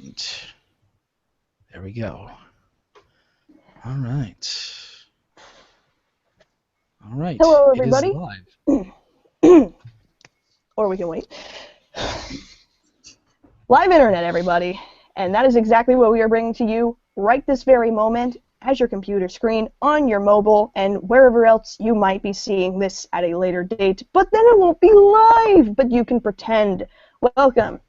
And there we go. All right. All right. Hello, everybody. It is live. Or we can wait. Live internet, everybody. And that is exactly what we are bringing to you right this very moment as your computer screen, on your mobile, and wherever else you might be seeing this at a later date. But then it won't be live, but you can pretend. Welcome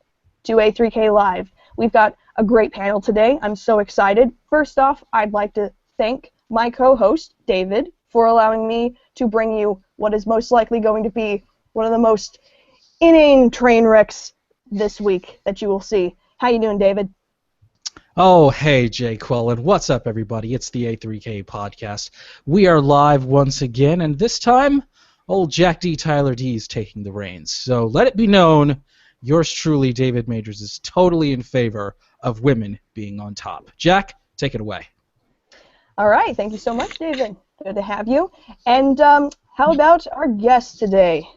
to A3K Live. We've got a great panel today. I'm so excited. First off, I'd like to thank my co-host, David, for allowing me to bring you what is most likely going to be one of the most inane train wrecks this week that you will see. How you doing, David? Oh, hey, Jay Quellen. What's up, everybody? It's the A3K Podcast. We are live once again, and this time, old Jack D. Tyler D. is taking the reins. So let it be known, yours truly, David Majors, is totally in favor of women being on top. Jack, take it away. All right. Thank you so much, David. Good to have you. And how about our guest today?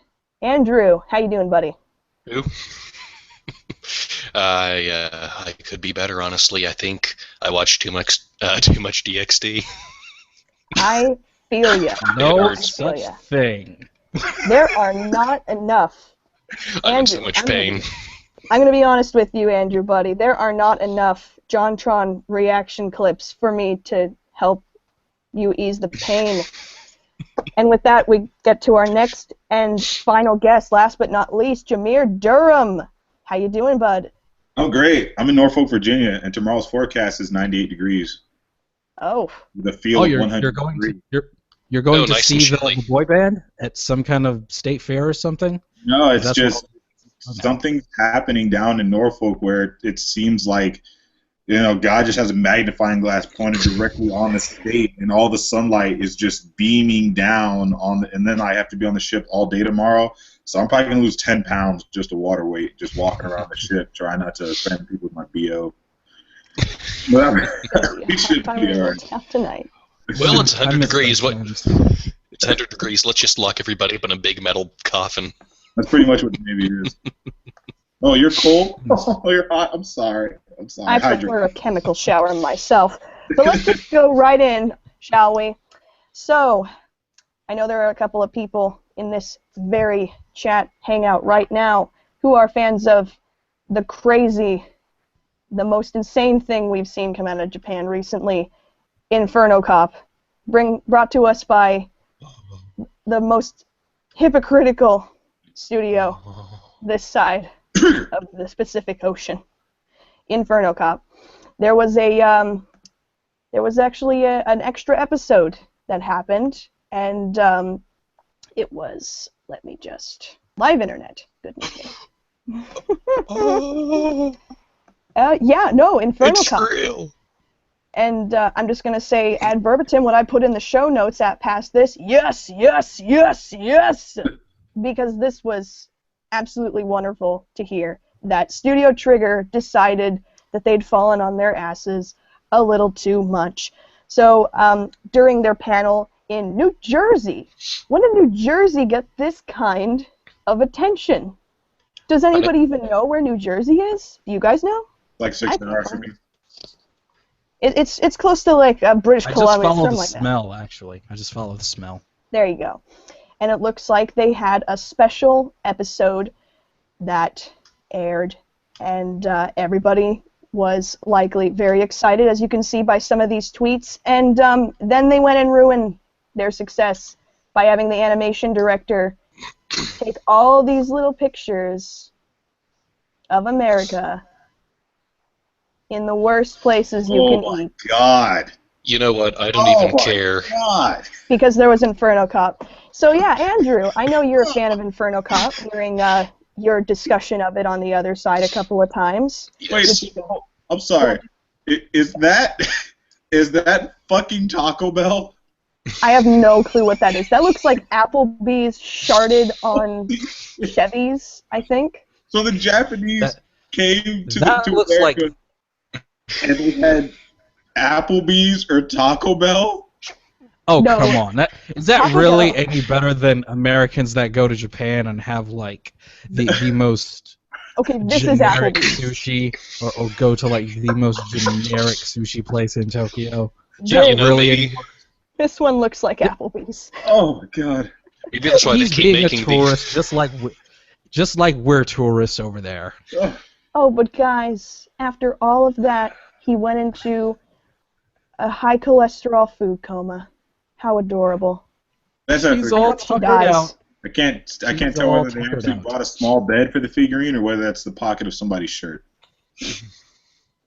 Andrew, how you doing, buddy? Who? I could be better, honestly. I think I watched too much DXD. I feel you. No such thing. There are not enough. I'm in so much pain. I'm going to be honest with you, Andrew, buddy. There are not enough JonTron reaction clips for me to help you ease the pain. And with that, we get to our next and final guest, last but not least, Jameer Durham. How you doing, bud? Oh, great. I'm in Norfolk, Virginia, and tomorrow's forecast is 98 degrees. Oh. The field of 100 You're going to nice see the boy band at some kind of state fair or something? No, it's just something's happening down in Norfolk where it seems like, you know, God just has a magnifying glass pointed directly on the state, and all the sunlight is just beaming down on and then I have to be on the ship all day tomorrow. So I'm probably going to lose 10 pounds just of water weight just walking around the ship, trying not to offend people with my BO. We should be all right. Tonight. Well, it's 100 degrees. It's 100 degrees. Let's just lock everybody up in a big metal coffin. That's pretty much what the Navy is. Oh, you're cold? Oh, you're hot? I'm sorry. I prefer a chemical shower myself. So let's just go right in, shall we? So, I know there are a couple of people in this very chat hangout right now who are fans of the most insane thing we've seen come out of Japan recently, Inferno Cop, brought to us by the most hypocritical studio this side of the Pacific Ocean, Inferno Cop. There was actually an extra episode that happened, and it was, let me just, live internet. Goodness me. Inferno Cop. It's real. And I'm just going to say ad verbatim what I put in the show notes at past this. Yes, yes, yes, yes. Because this was absolutely wonderful to hear that Studio Trigger decided that they'd fallen on their asses a little too much. So during their panel in New Jersey, when did New Jersey get this kind of attention? Does anybody even know where New Jersey is? Do you guys know? Like 6 hours for me. It's close to like British Columbia. I just follow the smell, actually. I just follow the smell. There you go. And it looks like they had a special episode that aired, and everybody was likely very excited, as you can see by some of these tweets. And then they went and ruined their success by having the animation director take all these little pictures of America in the worst places you can eat. Oh, God. You know what? I don't even care. God. Because there was Inferno Cop. So, yeah, Andrew, I know you're a fan of Inferno Cop, hearing your discussion of it on the other side a couple of times. Yes. Wait, I'm sorry. Is that fucking Taco Bell? I have no clue what that is. That looks like Applebee's sharded on Chevys, I think. So the Japanese came to America like... and they had Applebee's or Taco Bell? Oh, No. come on. Is that really any better than Americans that go to Japan and have, like, the most Okay, this is generic Applebee's. sushi, or go to like the most generic sushi place in Tokyo. Yeah, you know, really maybe, This one looks like Applebee's. Oh my god. maybe that's why they He's keep being a making tourist, just like we're tourists over there. Oh, Oh, but guys, after all of that, he went into a high cholesterol food coma. How adorable. that's He's actually, all He tuckered dies. out. I can't He's tell all whether they tuckered actually out. bought a small bed for the figurine or whether that's the pocket of somebody's shirt.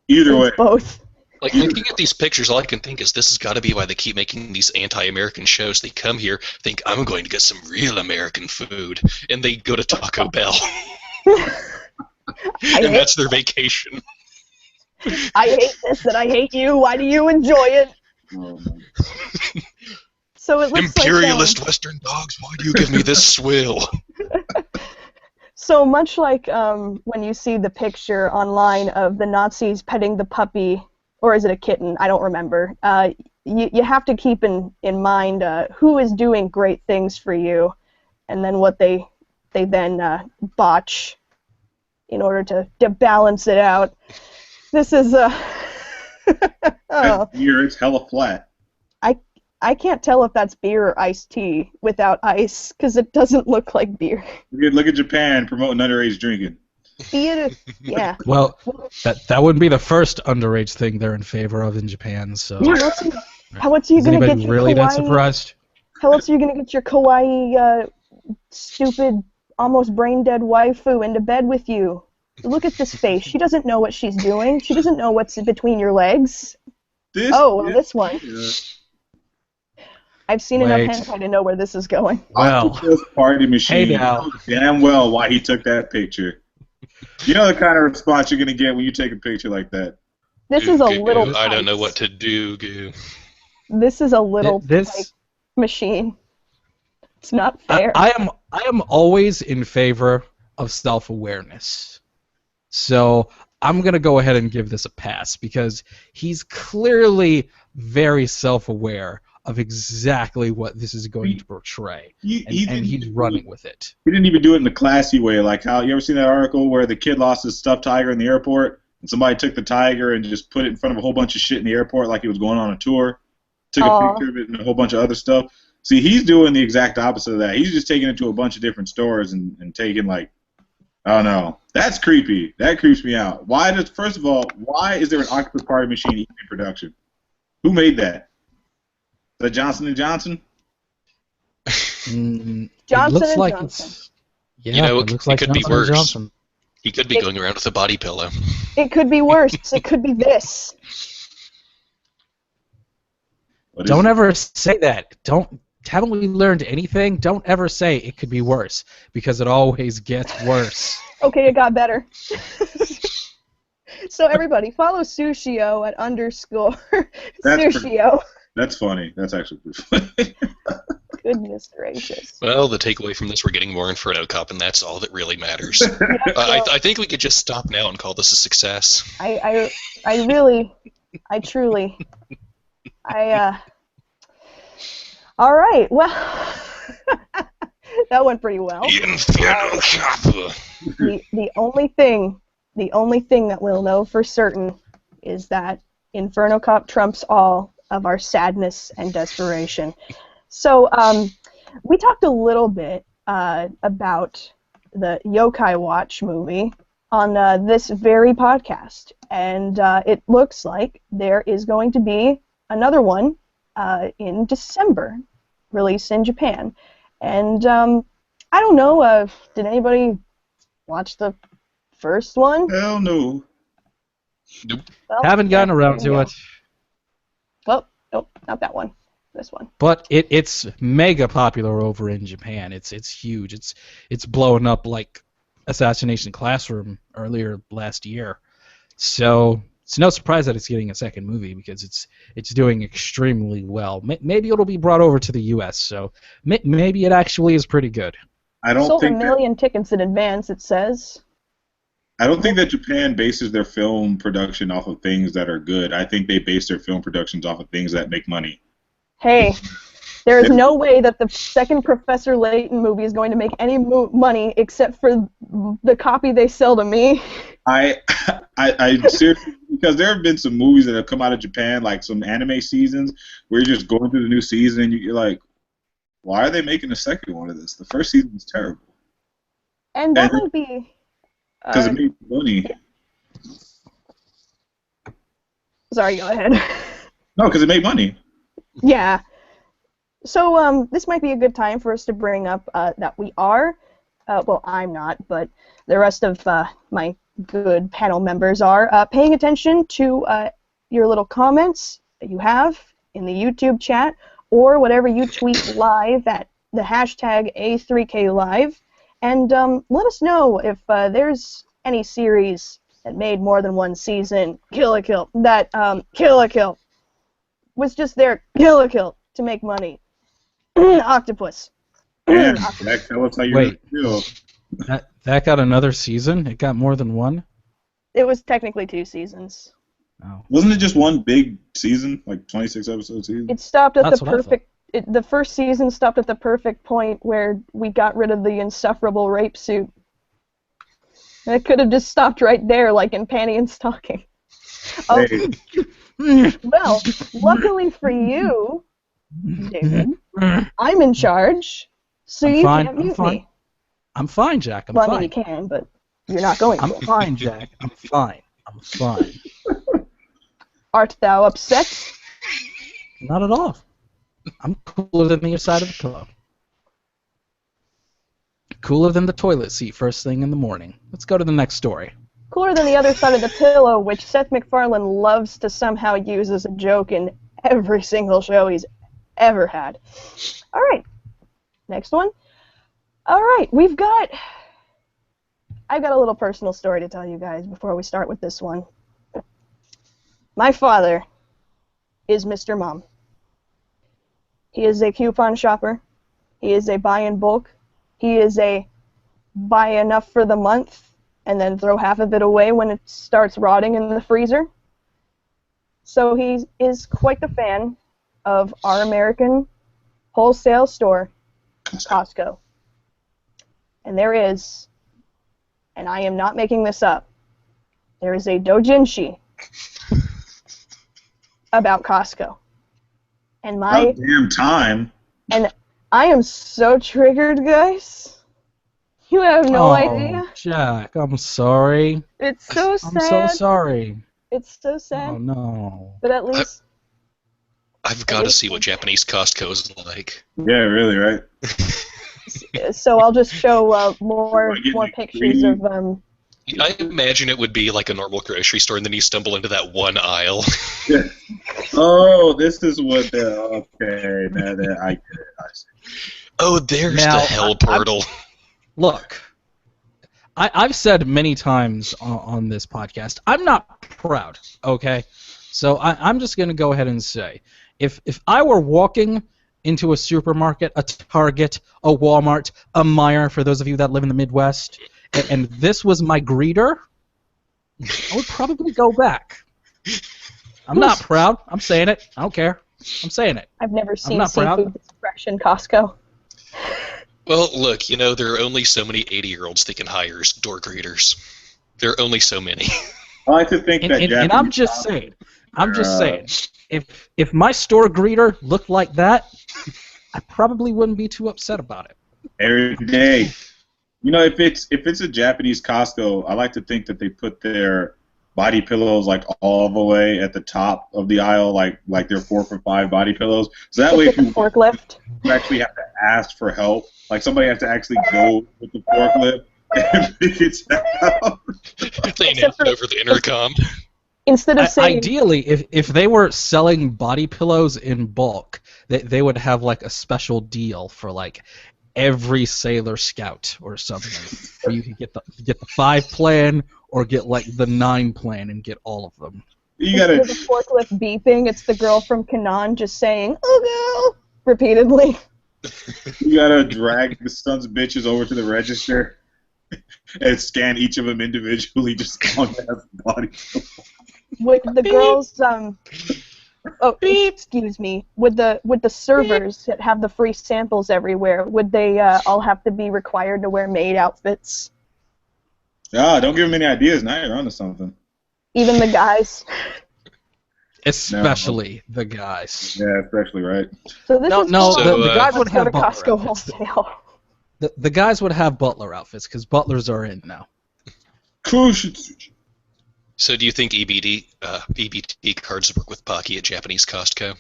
Either way. It's both. Like, looking at these pictures, all I can think is this has got to be why they keep making these anti-American shows. They come here, think, I'm going to get some real American food, and they go to Taco Bell. And that's their vacation. I hate this and I hate you. Why do you enjoy it? Oh, man. So it looks Imperialist Western dogs, why do you give me this swill? So much like when you see the picture online of the Nazis petting the puppy, or is it a kitten? I don't remember. You have to keep in mind who is doing great things for you, and then what they then botch in order to balance it out. This is That beer, it's hella flat. I can't tell if that's beer or iced tea without ice, because it doesn't look like beer. Look at Japan promoting underage drinking. Yeah. Well, that wouldn't be the first underage thing they're in favor of in Japan. So How else are you is gonna get anybody your really that kawaii? surprised? How else are you gonna get your kawaii, stupid, almost brain dead waifu into bed with you? Look at this face. She doesn't know what she's doing. She doesn't know what's between your legs. This one. Yeah. I've seen enough hentai to know where this is going. Well, Party machine. hey now. You know damn well why he took that picture. You know the kind of response you're gonna get when you take a picture like that. This is a Goo, little. goo, I don't know tight. what to do, goo. This is a little This- tight machine. It's not fair. I am always in favor of self-awareness. So I'm going to go ahead and give this a pass because he's clearly very self-aware of exactly what this is going to portray. And he's running with it. He didn't even do it in the classy way. Like how you ever seen that article where the kid lost his stuffed tiger in the airport and somebody took the tiger and just put it in front of a whole bunch of shit in the airport like he was going on a tour? Took a picture of it and a whole bunch of other stuff. See, he's doing the exact opposite of that. He's just taking it to a bunch of different stores and taking like, oh no, that's creepy. That creeps me out. First of all, why is there an octopus party machine in production? Who made that? Is that Johnson & Johnson? It Johnson looks and like Johnson. it's. Yeah, You know, it looks it like could be Johnson & worse. Johnson. He could be going around with a body pillow. It could be worse. It could be this. Don't ever say that. Haven't we learned anything? Don't ever say it could be worse because it always gets worse. Okay, it got better. So everybody, follow Sushio at _ Sushio. That's funny. That's actually pretty funny. Goodness gracious. Well, the takeaway from this, we're getting more Inferno Cop, and that's all that really matters. I think we could just stop now and call this a success. I truly. All right, well, that went pretty well. Inferno Cop! The only thing that we'll know for certain is that Inferno Cop trumps all of our sadness and desperation. So, we talked a little bit about the Yokai Watch movie on this very podcast, and it looks like there is going to be another one in December, released in Japan. And I don't know, did anybody watch the first one? Hell no. Nope. Well, Haven't gotten around there you to go. it. Well, nope, not that one. This one. But it's mega popular over in Japan. It's huge. It's blowing up like Assassination Classroom earlier last year. So it's no surprise that it's getting a second movie because it's doing extremely well. Maybe it'll be brought over to the U.S. So maybe it actually is pretty good. I don't Sold think 1 million tickets in advance, it says. I don't think that Japan bases their film production off of things that are good. I think they base their film productions off of things that make money. Hey, There is no way that the second Professor Layton movie is going to make any money except for the copy they sell to me. I seriously, because there have been some movies that have come out of Japan, like some anime seasons, where you're just going through the new season and you're like, why are they making a second one of this? The first season was terrible. And that would be... Because it made money. Sorry, go ahead. No, because it made money. Yeah. So this might be a good time for us to bring up that we are, well, I'm not, but the rest of my good panel members are paying attention to your little comments that you have in the YouTube chat or whatever you tweet live at the hashtag A3K Live, and let us know if there's any series that made more than one season, Kill la Kill, that Kill la Kill was just there, Kill la Kill, to make money. Octopus. Damn, Jack, tell us how you really feel. That got another season? It got more than one? It was technically 2 seasons. Oh. Wasn't it just one big season, like 26 episode season? It stopped at That's the what I perfect... the first season stopped at the perfect point where we got rid of the insufferable rape suit. And it could have just stopped right there, like in Panty and Stocking. Oh, well, luckily for you, David, I'm in charge, so you can't mute me. I'm fine, Jack. I'm well, fine. I mean, you can, but you're not going to. I'm fine, Jack. I'm fine. I'm fine. Art thou upset? Not at all. I'm cooler than the other side of the pillow. Cooler than the toilet seat first thing in the morning. Let's go to the next story. Cooler than the other side of the pillow, which Seth MacFarlane loves to somehow use as a joke in every single show he's ever had. All right. Next one. All right. I've got a little personal story to tell you guys before we start with this one. My father is Mr. Mom. He is a coupon shopper. He is a buy in bulk. He is a buy enough for the month and then throw half of it away when it starts rotting in the freezer. So he is quite the fan of our American wholesale store, Costco. And there is, and I am not making this up, there is a doujinshi about Costco. And About damn time. And I am so triggered, guys. You have no idea. Jack, I'm sorry. It's so sad. I'm so sorry. It's so sad. Oh, no. But at least... I've got to see what Japanese Costco is like. Yeah, really, right? So I'll just show more pictures of... I imagine it would be like a normal grocery store, and then you stumble into that one aisle. Yeah. Oh, this is what the... Okay, now I get it. I see. Oh, there's Now, the hell portal. Look, I've said many times on this podcast, I'm not proud, okay? So I'm just going to go ahead and say, if I were walking into a supermarket, a Target, a Walmart, a Meijer, for those of you that live in the Midwest, and this was my greeter, I would probably go back. I'm not proud. I'm saying it. I don't care. I'm saying it. I've never seen not proud. seafood fresh in Costco. Well, look, there are only so many 80-year-olds that can hire as door greeters. There are only so many. I like to think that and I'm just saying, if my store greeter looked like that, I probably wouldn't be too upset about it. Every day. If it's a Japanese Costco, I like to think that they put their body pillows like all the way at the top of the aisle, like they're 4 for $5 body pillows. So that way, if you forklift, you actually have to ask for help. Like somebody has to actually go with the forklift and pick it up. They announced it over the intercom. Instead of saying... Ideally, if they were selling body pillows in bulk, they would have like a special deal for like every Sailor Scout or something, where you could get the 5 plan or get like the 9 plan and get all of them. Instead of the forklift beeping, it's the girl from Kanan just saying "Oh no" repeatedly. You gotta drag the sons of bitches over to the register and scan each of them individually, just on as body. With the girls, Oh, excuse me. Would the servers that have the free samples everywhere, would they all have to be required to wear maid outfits? Ah, don't give them any ideas. Now you're onto something. Even the guys. Especially the guys. Yeah, especially right. So this is the guys would let's go have to butler Costco outfits. wholesale. The guys would have butler outfits because butlers are in now. So do you think EBT cards work with Pocky at Japanese Costco?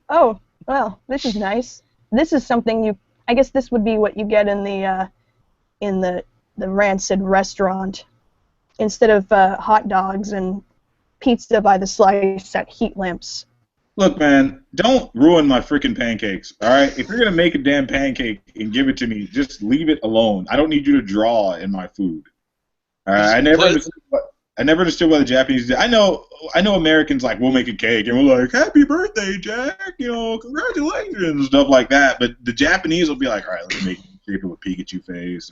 Oh, well, this is nice. This is something I guess this would be what you get in the Rancid restaurant instead of hot dogs and pizza by the slice at heat lamps. Look, man, don't ruin my freaking pancakes, all right? If you're going to make a damn pancake and give it to me, just leave it alone. I don't need you to draw in my food. All right? I never understood why the Japanese did. I know Americans, like, we'll make a cake, and we're like, happy birthday, Jack, congratulations, and stuff like that. But the Japanese will be like, all right, let's make a shape of a Pikachu face.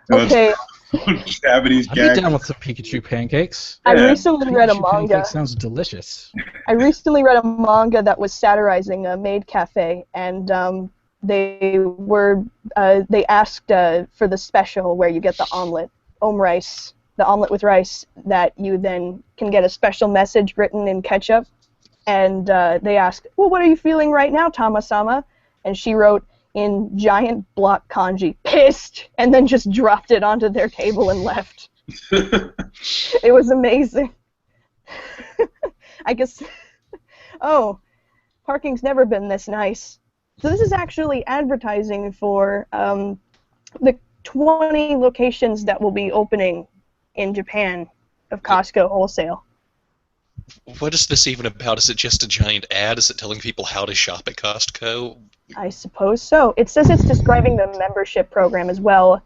Okay. I'd Japanese be down with some Pikachu pancakes. I recently read a Pikachu manga. pancake sounds delicious. I recently read a manga that was satirizing a maid cafe, and they asked for the special where you get the omelet, rice, the omelet with rice, that you then can get a special message written in ketchup. And they asked, well, what are you feeling right now, Tama-sama? And she wrote in giant block kanji, pissed, and then just dropped it onto their table and left. It was amazing. I guess, parking's never been this nice. So this is actually advertising for the 20 locations that will be opening in Japan of Costco wholesale. What is this even about? Is it just a giant ad? Is it telling people how to shop at Costco? I suppose so. It says it's describing the membership program as well.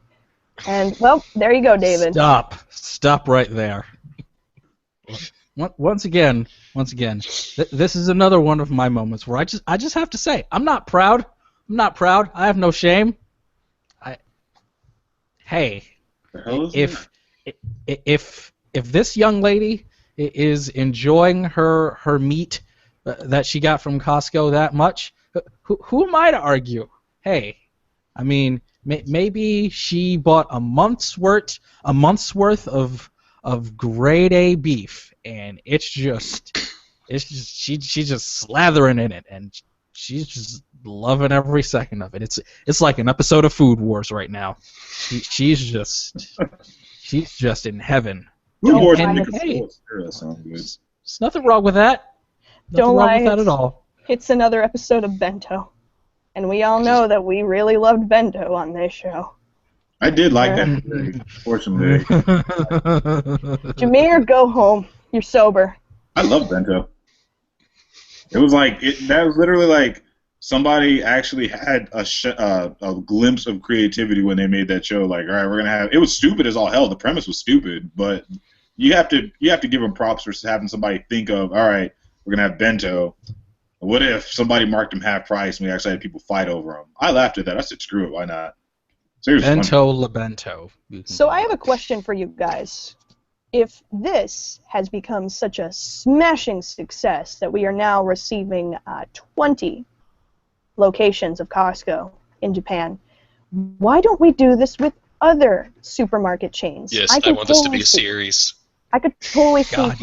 And, well, there you go, David. Stop right there. Once again, this is another one of my moments where I just have to say, I'm not proud. I have no shame. If this young lady is enjoying her meat that she got from Costco that much, who am I to argue? Hey, I mean, maybe she bought a month's worth of grade A beef, and she's just slathering in it, and she's just loving every second of it. It's like an episode of Food Wars right now. She's just in heaven. Food Wars there's nothing wrong with that. Don't lie. With that at all. It's another episode of Bento. And we all know that we really loved Bento on this show. I did like that, unfortunately. Jameer, go home. You're sober. I love Bento. It was that was literally like somebody actually had a glimpse of creativity when they made that show. Like, all right, we're gonna have. It was stupid as all hell. The premise was stupid, but you have to give them props for having somebody think of, all right, we're gonna have Bento. What if somebody marked him half price and we actually had people fight over him? I laughed at that. I said, screw it, why not? Seriously. Bento la Bento. So I have a question for you guys. If this has become such a smashing success that we are now receiving 20 locations of Costco in Japan, why don't we do this with other supermarket chains? Yes, I want this to be a series. I could totally see God,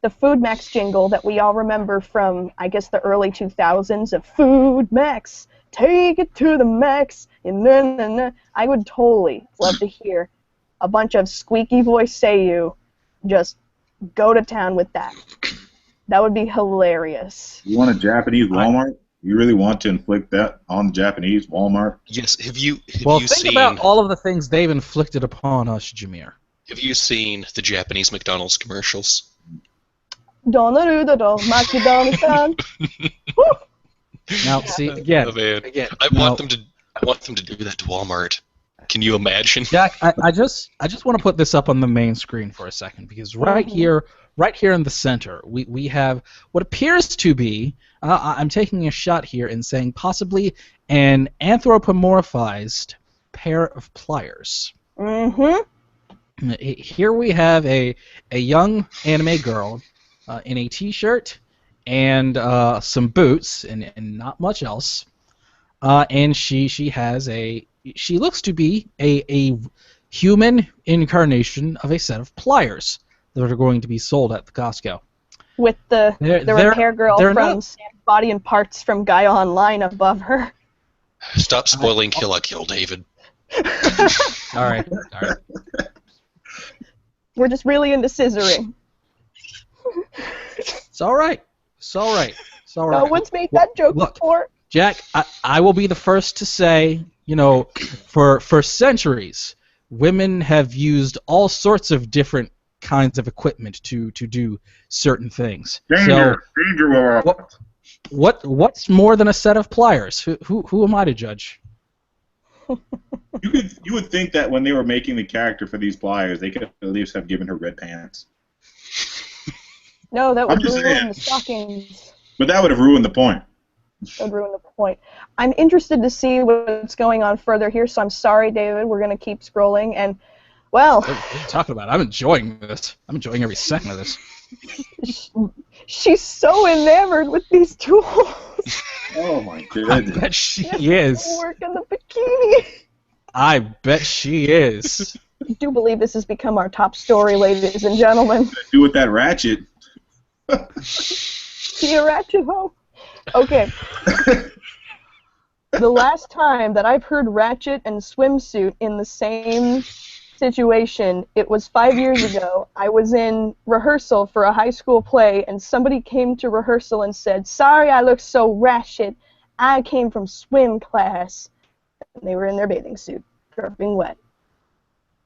the Food Max jingle that we all remember from, I guess, the early 2000s of Food Max, take it to the max. I would totally love to hear a bunch of squeaky voice Seiyu just go to town with that. That would be hilarious. You want a Japanese Walmart? You really want to inflict that on the Japanese Walmart? Yes. Have you think seen about all of the things they've inflicted upon us, Jameer. Have you seen the Japanese McDonald's commercials? Now, see again. Oh, man. Again. I want them to do that to Walmart. Can you imagine? Jack, I just want to put this up on the main screen for a second because right here in the center, we have what appears to be. I'm taking a shot here and saying possibly an anthropomorphized pair of pliers. Mm-hmm. Here we have a young anime girl in a t-shirt and some boots and not much else. And she looks to be a human incarnation of a set of pliers that are going to be sold at the Costco. With the repair girl from not... Body and Parts from Guy Online above her. Stop spoiling Kill la Kill, David. All right. We're just really into scissoring. It's all right. No one's made that joke before. Jack, I will be the first to say, for centuries, women have used all sorts of different kinds of equipment to do certain things. Danger! What's more than a set of pliers? Who am I to judge? You would think that when they were making the character for these pliers, they could at least have given her red pants. No, that would ruin the stockings. But that would have ruined the point. That would ruin the point. I'm interested to see what's going on further here, so I'm sorry, David. We're going to keep scrolling, and, well... What are you talking about? I'm enjoying this. I'm enjoying every second of this. She's so enamored with these tools. Oh, my goodness. I bet she is. Work in the bikini. I bet she is. I do believe this has become our top story, ladies and gentlemen. Do with that ratchet. See a ratchet hoe? Okay. The last time that I've heard ratchet and swimsuit in the same situation, it was 5 years ago. I was in rehearsal for a high school play, and somebody came to rehearsal and said, "Sorry I look so ratchet. I came from swim class." And they were in their bathing suit, dripping wet.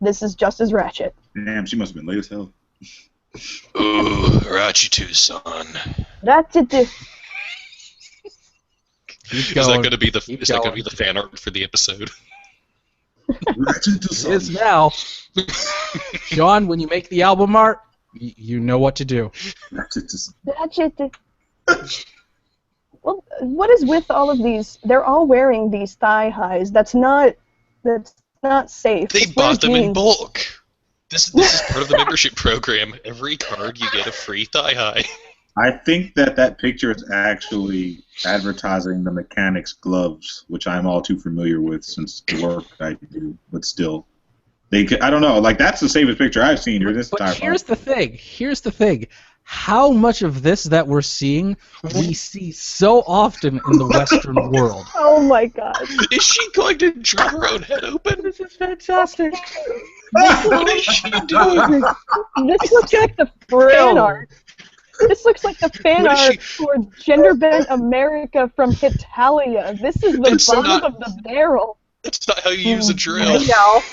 This is just as ratchet. Damn, she must have been late as hell. Ooh, ratchet too, son. Ratchet. Is that going to be the fan art for the episode? Ratchet to It son. is now. Sean, when you make the album art, you know what to do. Ratchet to son. Ratchet. Well, what is with all of these? They're all wearing these thigh highs. That's not safe. They bought them in bulk. This is part of the membership program. Every card you get a free thigh high. I think that picture is actually advertising the mechanics gloves, which I'm all too familiar with since the work I do. But still, I don't know. Like, that's the safest picture I've seen during this entire. But here's the thing. How much of this that we're seeing, we see so often in the Western world. Oh my God! Is she going to draw her own head open? This is fantastic. What is she doing? This looks like the fan art. This looks like the fan art for Gender Bent America from Hitalia. This is the bottom of the barrel. That's not how you use a drill. Hey, y'all.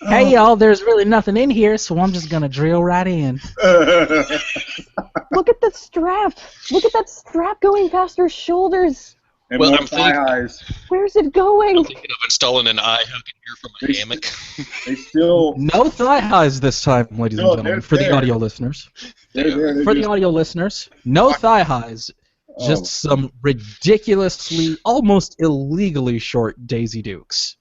Hey, y'all, there's really nothing in here, so I'm just going to drill right in. Look at the strap. Look at that strap going past her shoulders. And Well, more I'm thigh thinking- highs. Where's it going? I'm thinking of installing an eye hook in here from a hammock. They still. No thigh highs this time, ladies and No, gentlemen, they're for the there. audio listeners. They're For the just- audio listeners, no thigh highs, just some ridiculously, almost illegally short Daisy Dukes.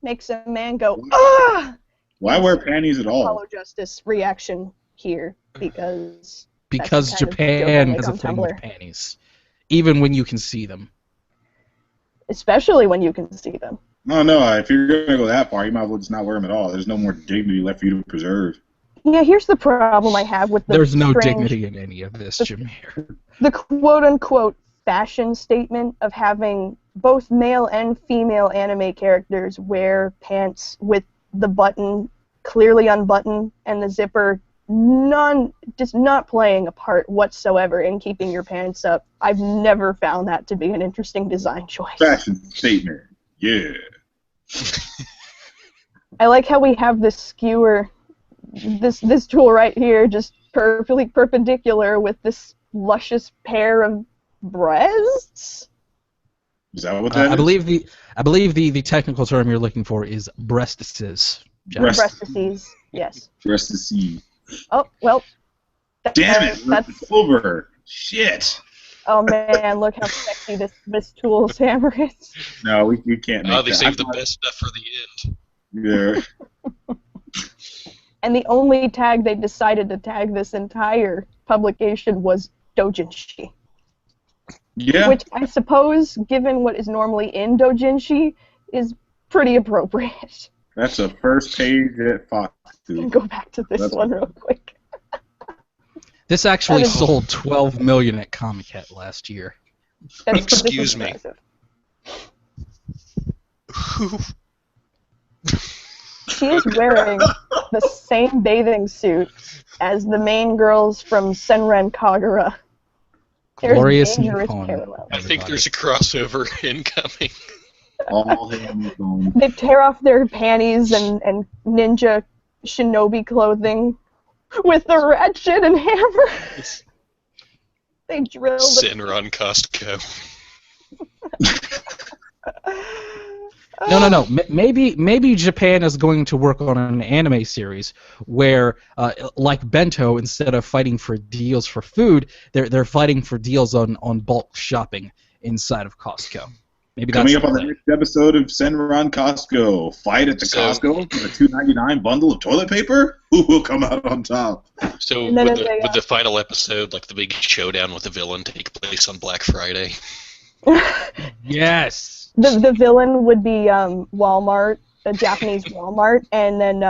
Makes a man go, ah! Why wear panties at all? Follow justice reaction here because Because That's the kind of Japan joke I has a make on thing with Tumblr. panties, even when you can see them. especially when you can see them. No. If you're gonna go that far, you might as well just not wear them at all. There's no more dignity left for you to preserve. Yeah, here's the problem I have with the There's no strange- dignity in any of this, Jameer. the quote-unquote fashion statement of having both male and female anime characters wear pants with the button clearly unbuttoned and the zipper just not playing a part whatsoever in keeping your pants up. I've never found that to be an interesting design choice. Fashion statement. Yeah. I like how we have this skewer, this tool right here, just perfectly perpendicular with this luscious pair of breasts. Is that what that I is? believe the technical term you're looking for is breastises. Jack. Breast- Breastises, yes. Rest to see. Oh, well. Damn it! That's, Silver. Shit. oh man, look how sexy this tool's hammer is. No, we can't make They that. saved the best stuff for the end. Yeah. And the only tag they decided to tag this entire publication was doujinshi. Yeah. Which I suppose, given what is normally in doujinshi, is pretty appropriate. That's a first page at Fox. Go back to this one real quick. This actually sold 12 million at Comic-Con last year. Excuse me. She is wearing the same bathing suit as the main girls from Senran Kagura. Glorious dangerous Nippon. parallels. I think there's a crossover incoming. All hands on. They tear off their panties and ninja shinobi clothing with the ratchet and hammer. They drill the... Senran Costco. No. Maybe Japan is going to work on an anime series where, like Bento, instead of fighting for deals for food, they're fighting for deals on bulk shopping inside of Costco. Maybe that's coming up on the next episode of Senran Costco. Fight at the Costco for the $2.99 bundle of toilet paper. Who will come out on top? So would the final episode, like the big showdown with the villain, take place on Black Friday? Yes. The villain would be Walmart, a Japanese Walmart, and then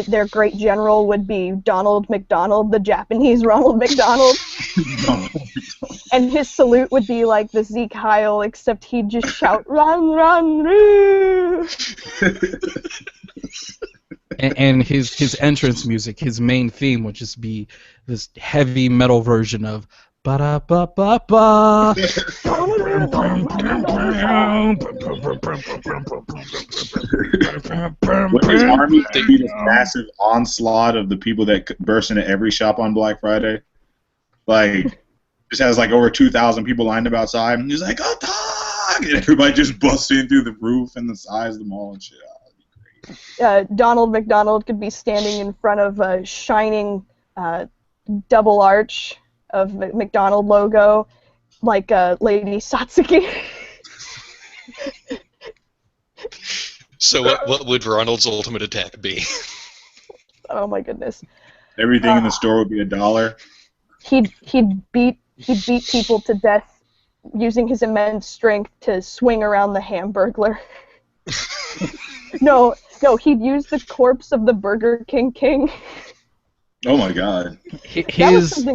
their great general would be Donald McDonald, the Japanese Ronald McDonald. And his salute would be like the Zeke Heil, except he'd just shout, "Run, run, roo!" and his entrance music, his main theme would just be this heavy metal version of ba-da-ba-ba-ba. When his army be this massive onslaught of the people that burst into every shop on Black Friday, like, just has like over 2,000 people lined up outside, and he's like, "Attack!" and everybody just busts in through the roof and the sides of the mall and shit. Oh, that'd be great. Donald McDonald could be standing in front of a shining double arch of McDonald logo, like Lady Satsuki. So what would Ronald's ultimate attack be? Oh my goodness. Everything in the store would be $1. He'd beat people to death using his immense strength to swing around the Hamburglar. No, he'd use the corpse of the Burger King. Oh my God. His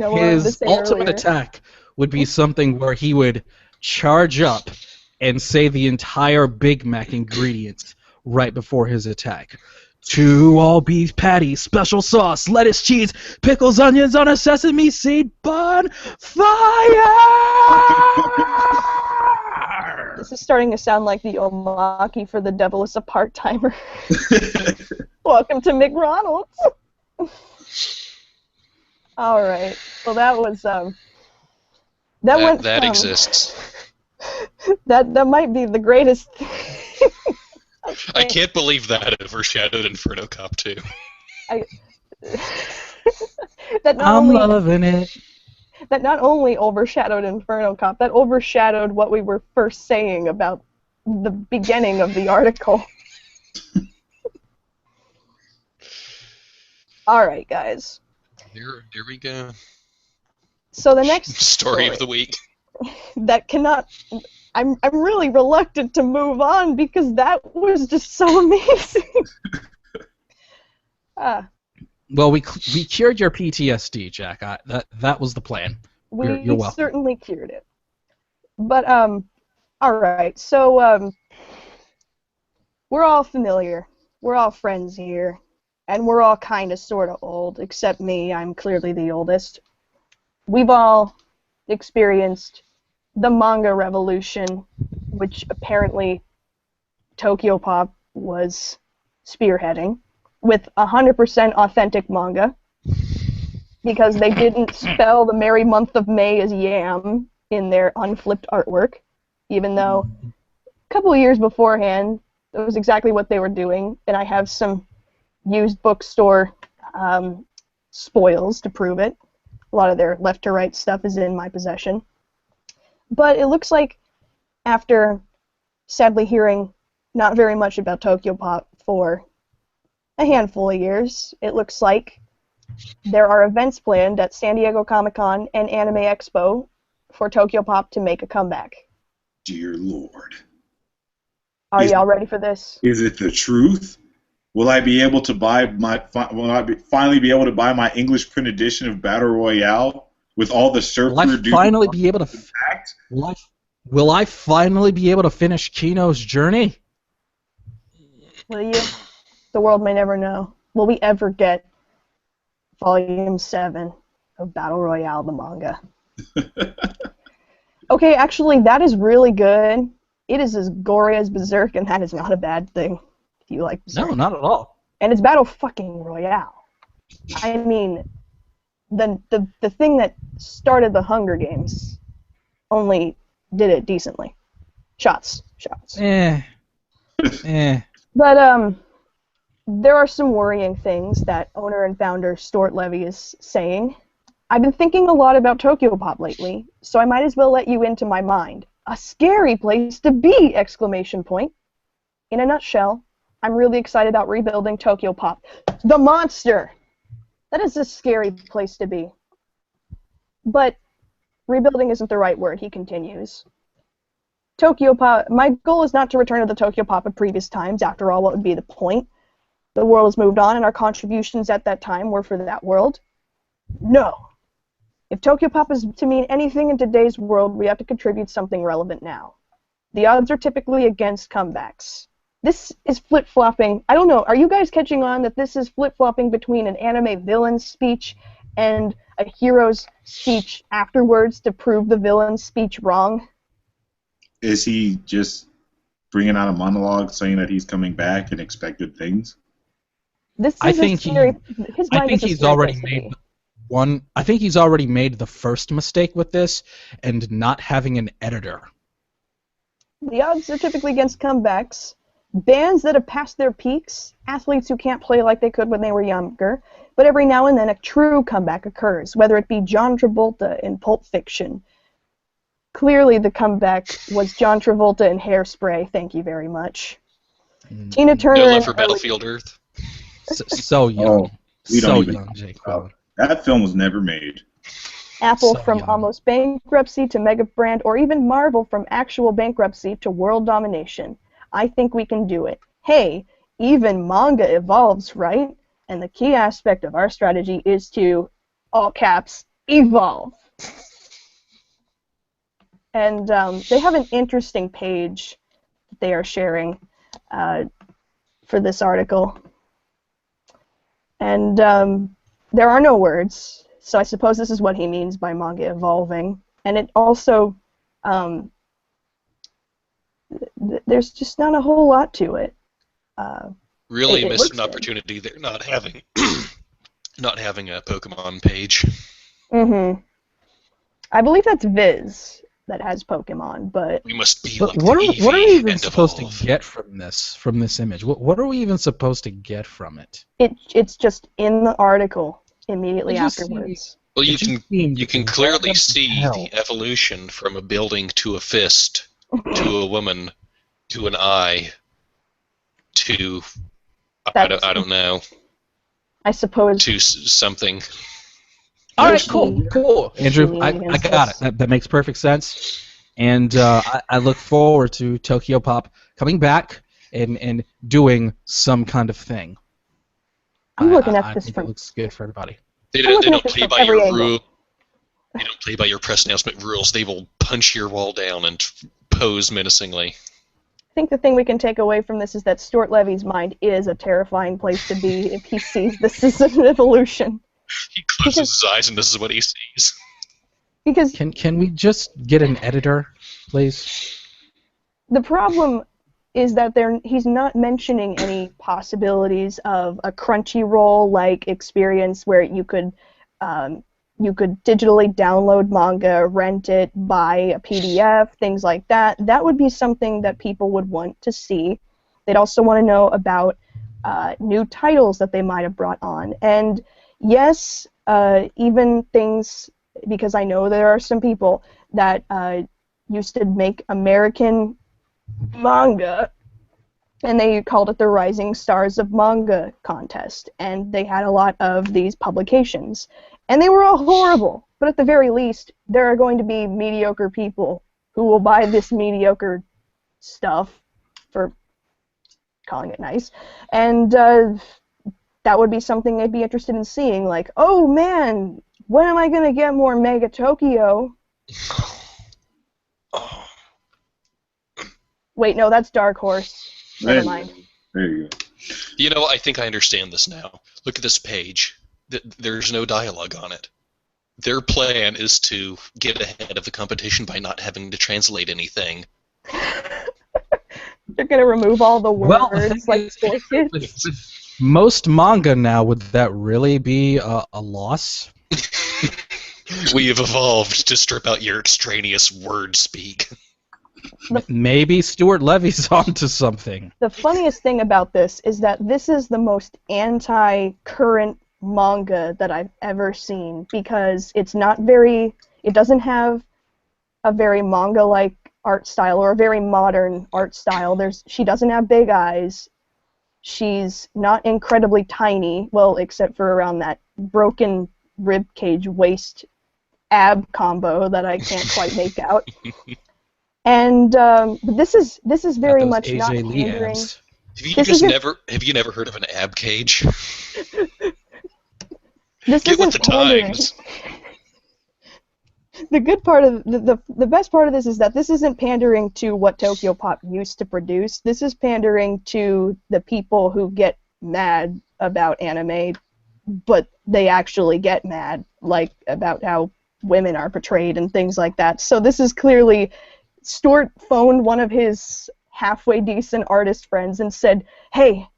ultimate attack would be something where he would charge up and say the entire Big Mac ingredients right before his attack. 2 all-beef patties, special sauce, lettuce, cheese, pickles, onions on a sesame seed bun, fire! This is starting to sound like the Omaki for the devil is a part-timer. Welcome to McDonald's. All right. Well, that was that exists. That might be the greatest. I can't believe that overshadowed Inferno Cop 2. I'm loving it. That not only overshadowed Inferno Cop, that overshadowed what we were first saying about the beginning of the article. All right, guys. Here we go. So the next story of the week. That cannot. I'm really reluctant to move on because that was just so amazing. Well, we cured your PTSD, Jack. That was the plan. You're welcome. Certainly cured it. But all right. So we're all familiar. We're all friends here, and we're all kind of sort of old, except me. I'm clearly the oldest. We've all experienced the manga revolution, which apparently Tokyopop was spearheading, with 100% authentic manga, because they didn't spell the merry month of May as yam in their unflipped artwork, even though a couple of years beforehand, that was exactly what they were doing, and I have some used bookstore spoils to prove it. A lot of their left-to-right stuff is in my possession. But it looks like, after sadly hearing not very much about Tokyopop for a handful of years, it looks like There are events planned at San Diego Comic-Con and Anime Expo for Tokyopop to make a comeback. Dear Lord. Are y'all ready for this? Is it the truth? Will I be able to buy finally be able to buy my English print edition of Battle Royale with all the surfer dudes? Will I finally be able to Will I finally be able to finish Kino's journey? Will you? The world may never know. Will we ever get Volume 7 of Battle Royale, the manga? Okay, actually, that is really good. It is as gory as Berserk, and that is not a bad thing. If you like Berserk. No, not at all. And it's Battle fucking Royale. I mean, the thing that started the Hunger Games only did it decently. Shots. But there are some worrying things that owner and founder Stuart Levy is saying. I've been thinking a lot about Tokyopop lately, so I might as well let you into my mind. A scary place to be! Exclamation point. In a nutshell, I'm really excited about rebuilding Tokyopop. The monster! That is a scary place to be. But rebuilding isn't the right word, he continues. Tokyopop, my goal is not to return to the Tokyopop of previous times. After all, what would be the point? The world has moved on, and our contributions at that time were for that world. No. If Tokyopop is to mean anything in today's world, we have to contribute something relevant now. The odds are typically against comebacks. This is flip-flopping. I don't know, are you guys catching on that this is flip-flopping between an anime villain's speech and a hero's speech afterwards to prove the villain's speech wrong? Is he just bringing out a monologue saying that he's coming back and expect good things? I think he's already made one. I think he's already made the first mistake with this, and not having an editor. The odds are typically against comebacks. Bands that have passed their peaks, athletes who can't play like they could when they were younger, but every now and then a true comeback occurs, whether it be John Travolta in Pulp Fiction. Clearly the comeback was John Travolta in Hairspray, thank you very much. Tina Turner No love for Battlefield Earth. So young. So young, Jake. That film was never made. Apple So from young. almost bankruptcy to mega brand, or even Marvel from actual bankruptcy to world domination. I think we can do it. Hey, even manga evolves, right? And the key aspect of our strategy is to, all caps, evolve. And they have an interesting page that they are sharing for this article. And there are no words, so I suppose this is what he means by manga evolving. And it also, there's just not a whole lot to it. Really missed an opportunity there not having not having a Pokemon page. Mm-hmm. I believe that's Viz that has Pokemon, but We must be But like what the are we Eevee even and supposed evolve. to get from this image? What are we even supposed to get from it? it's just in the article immediately It just afterwards. Well, It just seems you can random clearly as see hell. the evolution from a building to a fist to a woman to an eye to I don't know I suppose. to something. All right, She- cool. Andrew, I against got this. it. That makes perfect sense. And I look forward to Tokyopop coming back and doing some kind of thing. I'm looking at I this think from. it looks good for everybody. They I'm don't, looking they at don't this play from by every your angle. rule. They don't play by your press announcement rules. They will punch your wall down and pose menacingly. I think the thing we can take away from this is that Stuart Levy's mind is a terrifying place to be if he sees this as an evolution. He closes his eyes and this is what he sees. Because Can we just get an editor, please? the problem is that he's not mentioning any possibilities of a Crunchyroll-like experience where you could digitally download manga, rent it, buy a PDF, things like that. That would be something that people would want to see. They'd also want to know about new titles that they might have brought on. And yes, even things, because I know there are some people that used to make American manga, and they called it the Rising Stars of Manga contest, and they had a lot of these publications, and they were all horrible, but at the very least, there are going to be mediocre people who will buy this mediocre stuff, for calling it nice, and that would be something they'd be interested in seeing, like, oh man, when am I going to get more Mega Tokyo? Wait, no, that's Dark Horse. Never mind. There you go. You know, I think I understand this now. Look at this page. There's no dialogue on it. Their plan is to get ahead of the competition by not having to translate anything. They're going to remove all the words, Well, like with most manga now, would that really be a loss? We have evolved to strip out your extraneous word speak. Maybe Stuart Levy's onto something. The funniest thing about this is that this is the most anti-current manga that I've ever seen, because it's not very, it doesn't have a very manga-like art style or a very modern art style. She doesn't have big eyes. She's not incredibly tiny, well, except for around that broken ribcage waist ab combo that I can't quite make out. And this is very much AJ not Lee pandering. abs. Have you never heard of an ab cage? This Get with isn't the pandering. times. The good part of the best part of this is that this isn't pandering to what Tokyopop used to produce. This is pandering to the people who get mad about anime, but they actually get mad, like about how women are portrayed and things like that. So this is clearly, Stuart phoned one of his halfway decent artist friends and said, "Hey,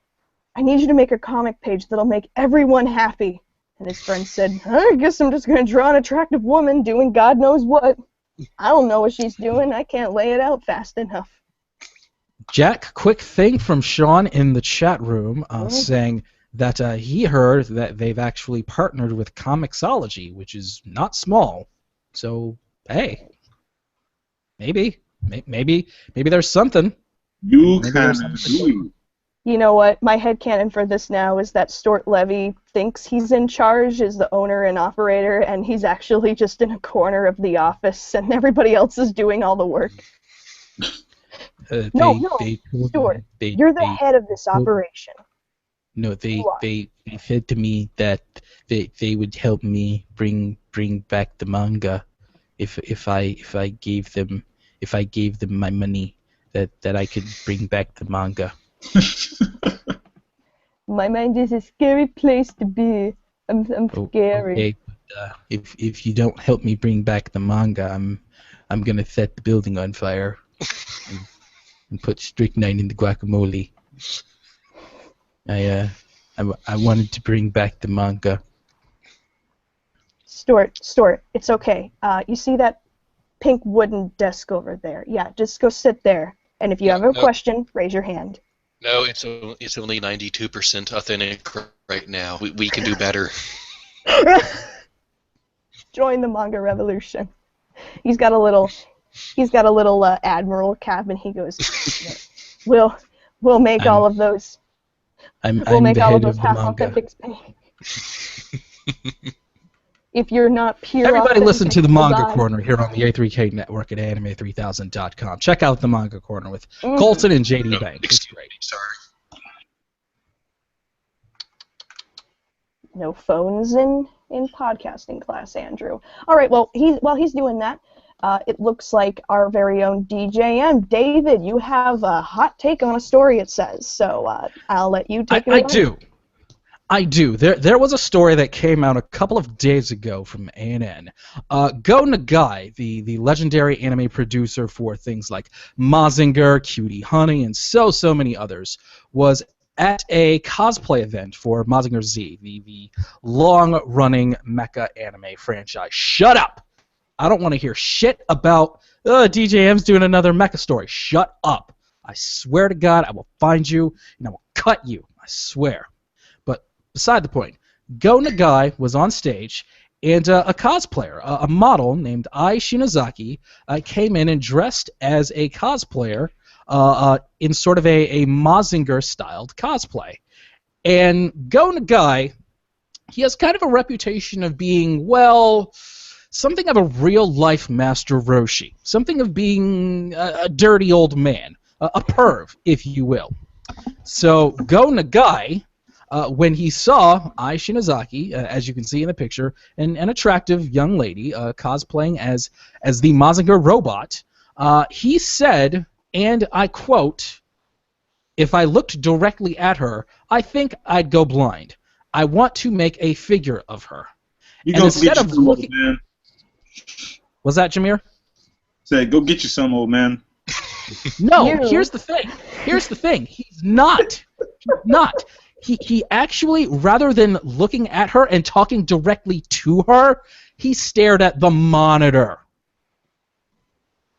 I need you to make a comic page that'll make everyone happy." And his friend said, "I guess I'm just going to draw an attractive woman doing God knows what. I don't know what she's doing. I can't lay it out fast enough." Jack, quick thing from Sean in the chat room saying that he heard that they've actually partnered with Comixology, which is not small. So, hey, maybe there's something. You Maybe kind there's of something. do. You know what? My headcanon for this now is that Stuart Levy thinks he's in charge, is the owner and operator, and he's actually just in a corner of the office, and everybody else is doing all the work. No, Stuart, you're the head of this operation. No, they said to me that they would help me bring back the manga if I gave them my money, that I could bring back the manga. My mind is a scary place to be. I'm scary. Okay, but, if you don't help me bring back the manga, I'm gonna set the building on fire and put strychnine in the guacamole. I wanted to bring back the manga. Stuart, it's okay. You see that pink wooden desk over there? Yeah, just go sit there. And if you have a question, raise your hand. No, it's only 92% authentic right now. We can do better. Join the manga revolution. He's got a little admiral cap, and he goes, "We'll make all of those. We'll make all of those half authentics pay. If you're not pure." Everybody listen to the Manga die. Corner here on the A3K Network at anime3000.com. Check out the Manga Corner with Colton and JD Banks. Excuse me, sorry. No phones in podcasting class, Andrew. All right, well, while he's doing that, it looks like our very own DJM, David, you have a hot take on a story, it says. So I'll let you take it away. I do. There was a story that came out a couple of days ago from ANN. Go Nagai, the legendary anime producer for things like Mazinger, Cutie Honey, and so many others, was at a cosplay event for Mazinger Z, the long-running mecha anime franchise. Shut up! I don't want to hear shit about DJM's doing another mecha story. Shut up! I swear to God, I will find you and I will cut you. I swear. Beside the point, Go Nagai was on stage, and a cosplayer, a model named Ai Shinozaki, came in and dressed as a cosplayer in sort of a Mazinger-styled cosplay. And Go Nagai, he has kind of a reputation of being, well, something of a real-life Master Roshi, something of being a dirty old man, a perv, if you will. So Go Nagai, when he saw Ai Shinozaki, as you can see in the picture, an attractive young lady cosplaying as the Mazinger robot, he said, and I quote, "If I looked directly at her, I think I'd go blind. I want to make a figure of her." You And go instead get of you some, looking, old man. was that Jameer? Say, go get you some, old man. No, You. here's the thing. Here's the thing. He's not. He's not. He actually, rather than looking at her and talking directly to her, he stared at the monitor.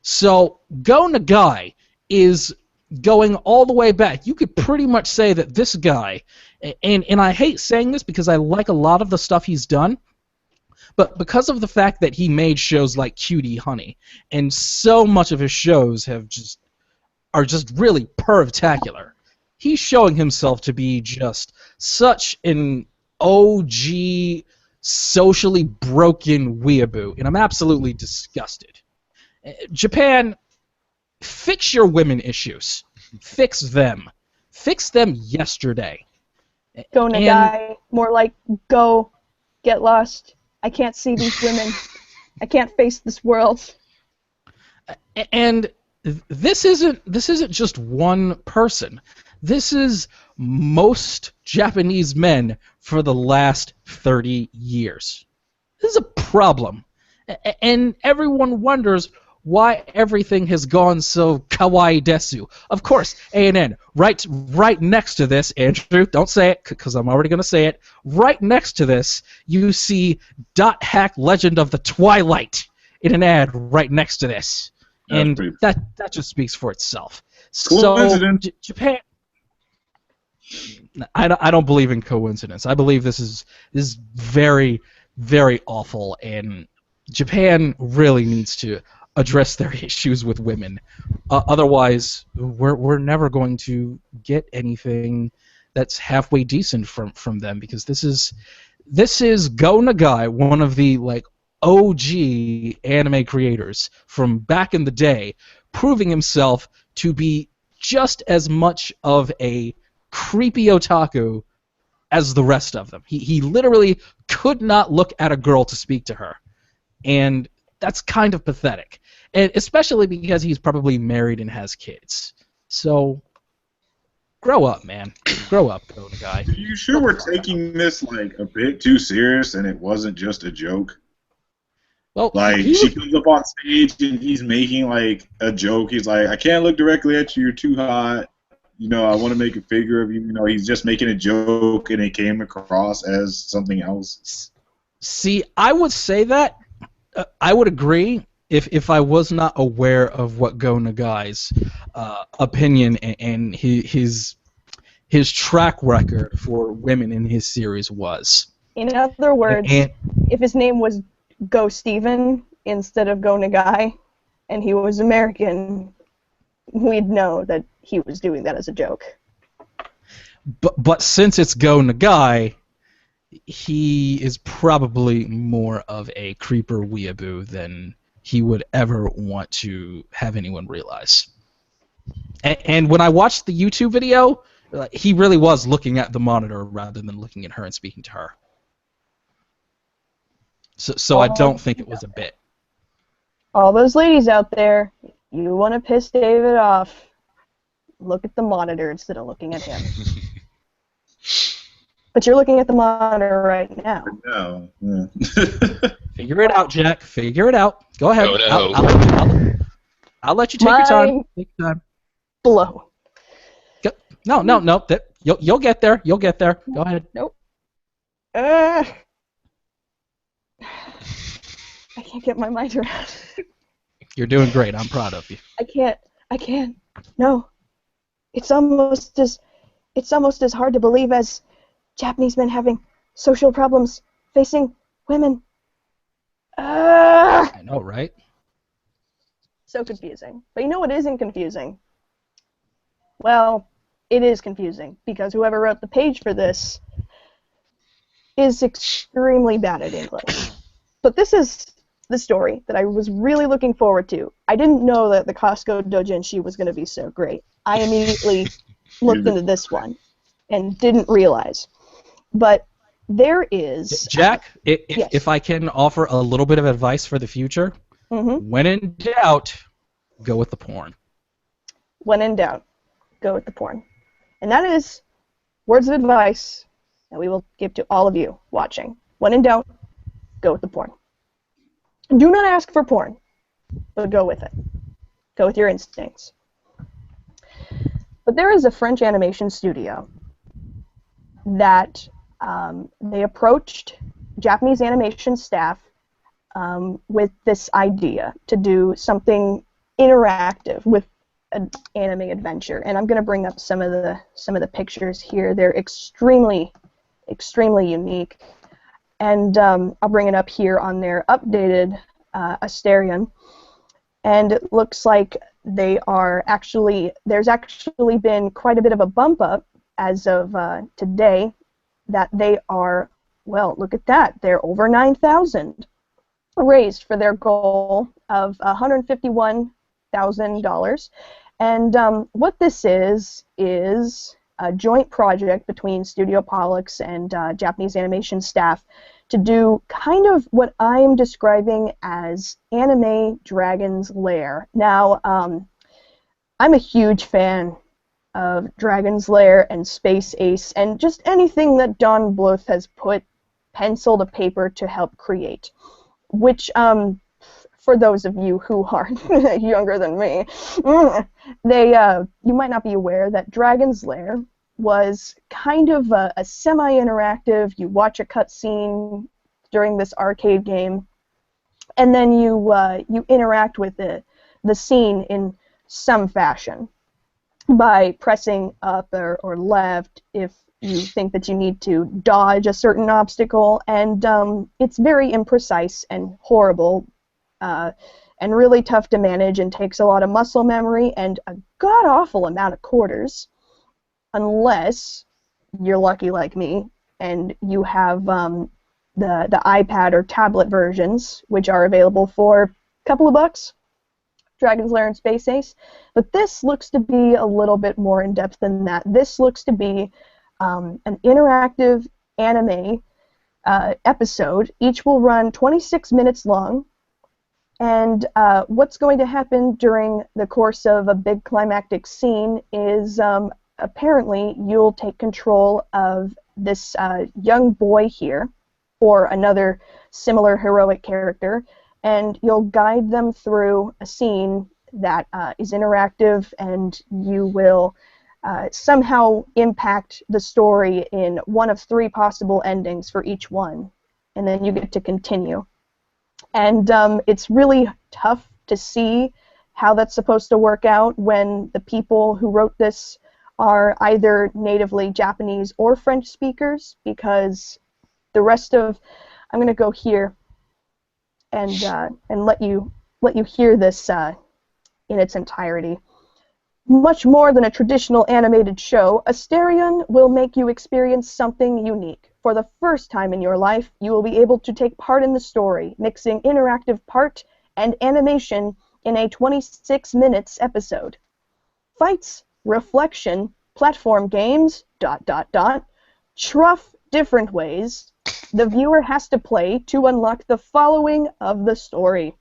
So Go Nagai is going all the way back. You could pretty much say that this guy, and I hate saying this because I like a lot of the stuff he's done, but because of the fact that he made shows like Cutie Honey, and so much of his shows are just really pervtacular, he's showing himself to be just such an OG, socially broken weeaboo, and I'm absolutely disgusted. Japan, fix your women issues. Fix them. Fix them yesterday. Go Nagai, more like go get lost. I can't see these women. I can't face this world. And this isn't just one person. This is most Japanese men for the last 30 years. This is a problem. And everyone wonders why everything has gone so kawaii desu. Of course, A&N, right next to this, Andrew, don't say it because I'm already going to say it, right next to this, you see Dot Hack Legend of the Twilight in an ad right next to this. And that just speaks for itself. So, Japan... I don't believe in coincidence. I believe this is very, very awful, and Japan really needs to address their issues with women. Otherwise, we're never going to get anything that's halfway decent from them, because this is Go Nagai, one of the OG anime creators from back in the day, proving himself to be just as much of a creepy otaku as the rest of them. He literally could not look at a girl to speak to her, and that's kind of pathetic. And especially because he's probably married and has kids. So, grow up, man. Grow up, Go Nagai. Are you sure we're taking this a bit too serious and it wasn't just a joke? Well, she comes up on stage and he's making a joke. He's like, "I can't look directly at you. You're too hot. I want to make a figure of you." He's just making a joke, and it came across as something else. See, I would say that. I would agree if I was not aware of what Go Nagai's opinion and his track record for women in his series was. In other words, if his name was Go Steven instead of Go Nagai, and he was American, we'd know that he was doing that as a joke. But since it's Go Nagai, he is probably more of a creeper weeaboo than he would ever want to have anyone realize. And when I watched the YouTube video, he really was looking at the monitor rather than looking at her and speaking to her. So I don't think it was a bit. All those ladies out there, you want to piss David off, look at the monitor instead of looking at him. But you're looking at the monitor right now. No. Yeah. Figure it out, Jack. Figure it out. Go ahead. Oh, no. I'll let you take your time. Take your time. Blow. No. You'll get there. You'll get there. Go ahead. Nope. I can't get my mind around it. You're doing great. I'm proud of you. I can't. No. It's almost as hard to believe as Japanese men having social problems facing women. I know, right? So confusing. But you know what isn't confusing? Well, it is confusing, because whoever wrote the page for this is extremely bad at English. But this is the story that I was really looking forward to. I didn't know that the Costco doujinshi was going to be so great. I immediately looked into this one and didn't realize. But there is... Jack, yes. if I can offer a little bit of advice for the future, when in doubt, go with the porn. When in doubt, go with the porn. And that is words of advice that we will give to all of you watching. When in doubt, go with the porn. Do not ask for porn, but go with it. Go with your instincts. But there is a French animation studio that they approached Japanese animation staff with this idea to do something interactive with an anime adventure. And I'm going to bring up some of the pictures here. They're extremely unique. And I'll bring it up here on their updated Asterion. And it looks like there's actually been quite a bit of a bump up as of today, that they are, well, look at that, they're over 9,000 raised for their goal of $151,000. And what this is a joint project between Studio Pollux and Japanese animation staff to do kind of what I'm describing as anime Dragon's Lair. Now, I'm a huge fan of Dragon's Lair and Space Ace and just anything that Don Bluth has put pencil to paper to help create, which, for those of you who are younger than me, you might not be aware that Dragon's Lair was kind of a semi-interactive, you watch a cutscene during this arcade game, and then you interact with the scene in some fashion by pressing up or left if you think that you need to dodge a certain obstacle, and it's very imprecise and horrible, and really tough to manage, and takes a lot of muscle memory and a god-awful amount of quarters, unless you're lucky like me and you have the iPad or tablet versions, which are available for a couple of bucks, Dragon's Lair and Space Ace. But this looks to be a little bit more in-depth than that. This looks to be an interactive anime episode. Each will run 26 minutes long. And what's going to happen during the course of a big climactic scene is apparently you'll take control of this young boy here, or another similar heroic character, and you'll guide them through a scene that is interactive, and you will somehow impact the story in one of 3 possible endings for each one, and then you get to continue. And it's really tough to see how that's supposed to work out when the people who wrote this are either natively Japanese or French speakers, because the rest of... I'm going to go here and let you hear this in its entirety. Much more than a traditional animated show, Asterion will make you experience something unique. For the first time in your life, you will be able to take part in the story, mixing interactive part and animation in a 26 minutes episode. Fights, reflection, platform games, ... truff different ways. The viewer has to play to unlock the following of the story.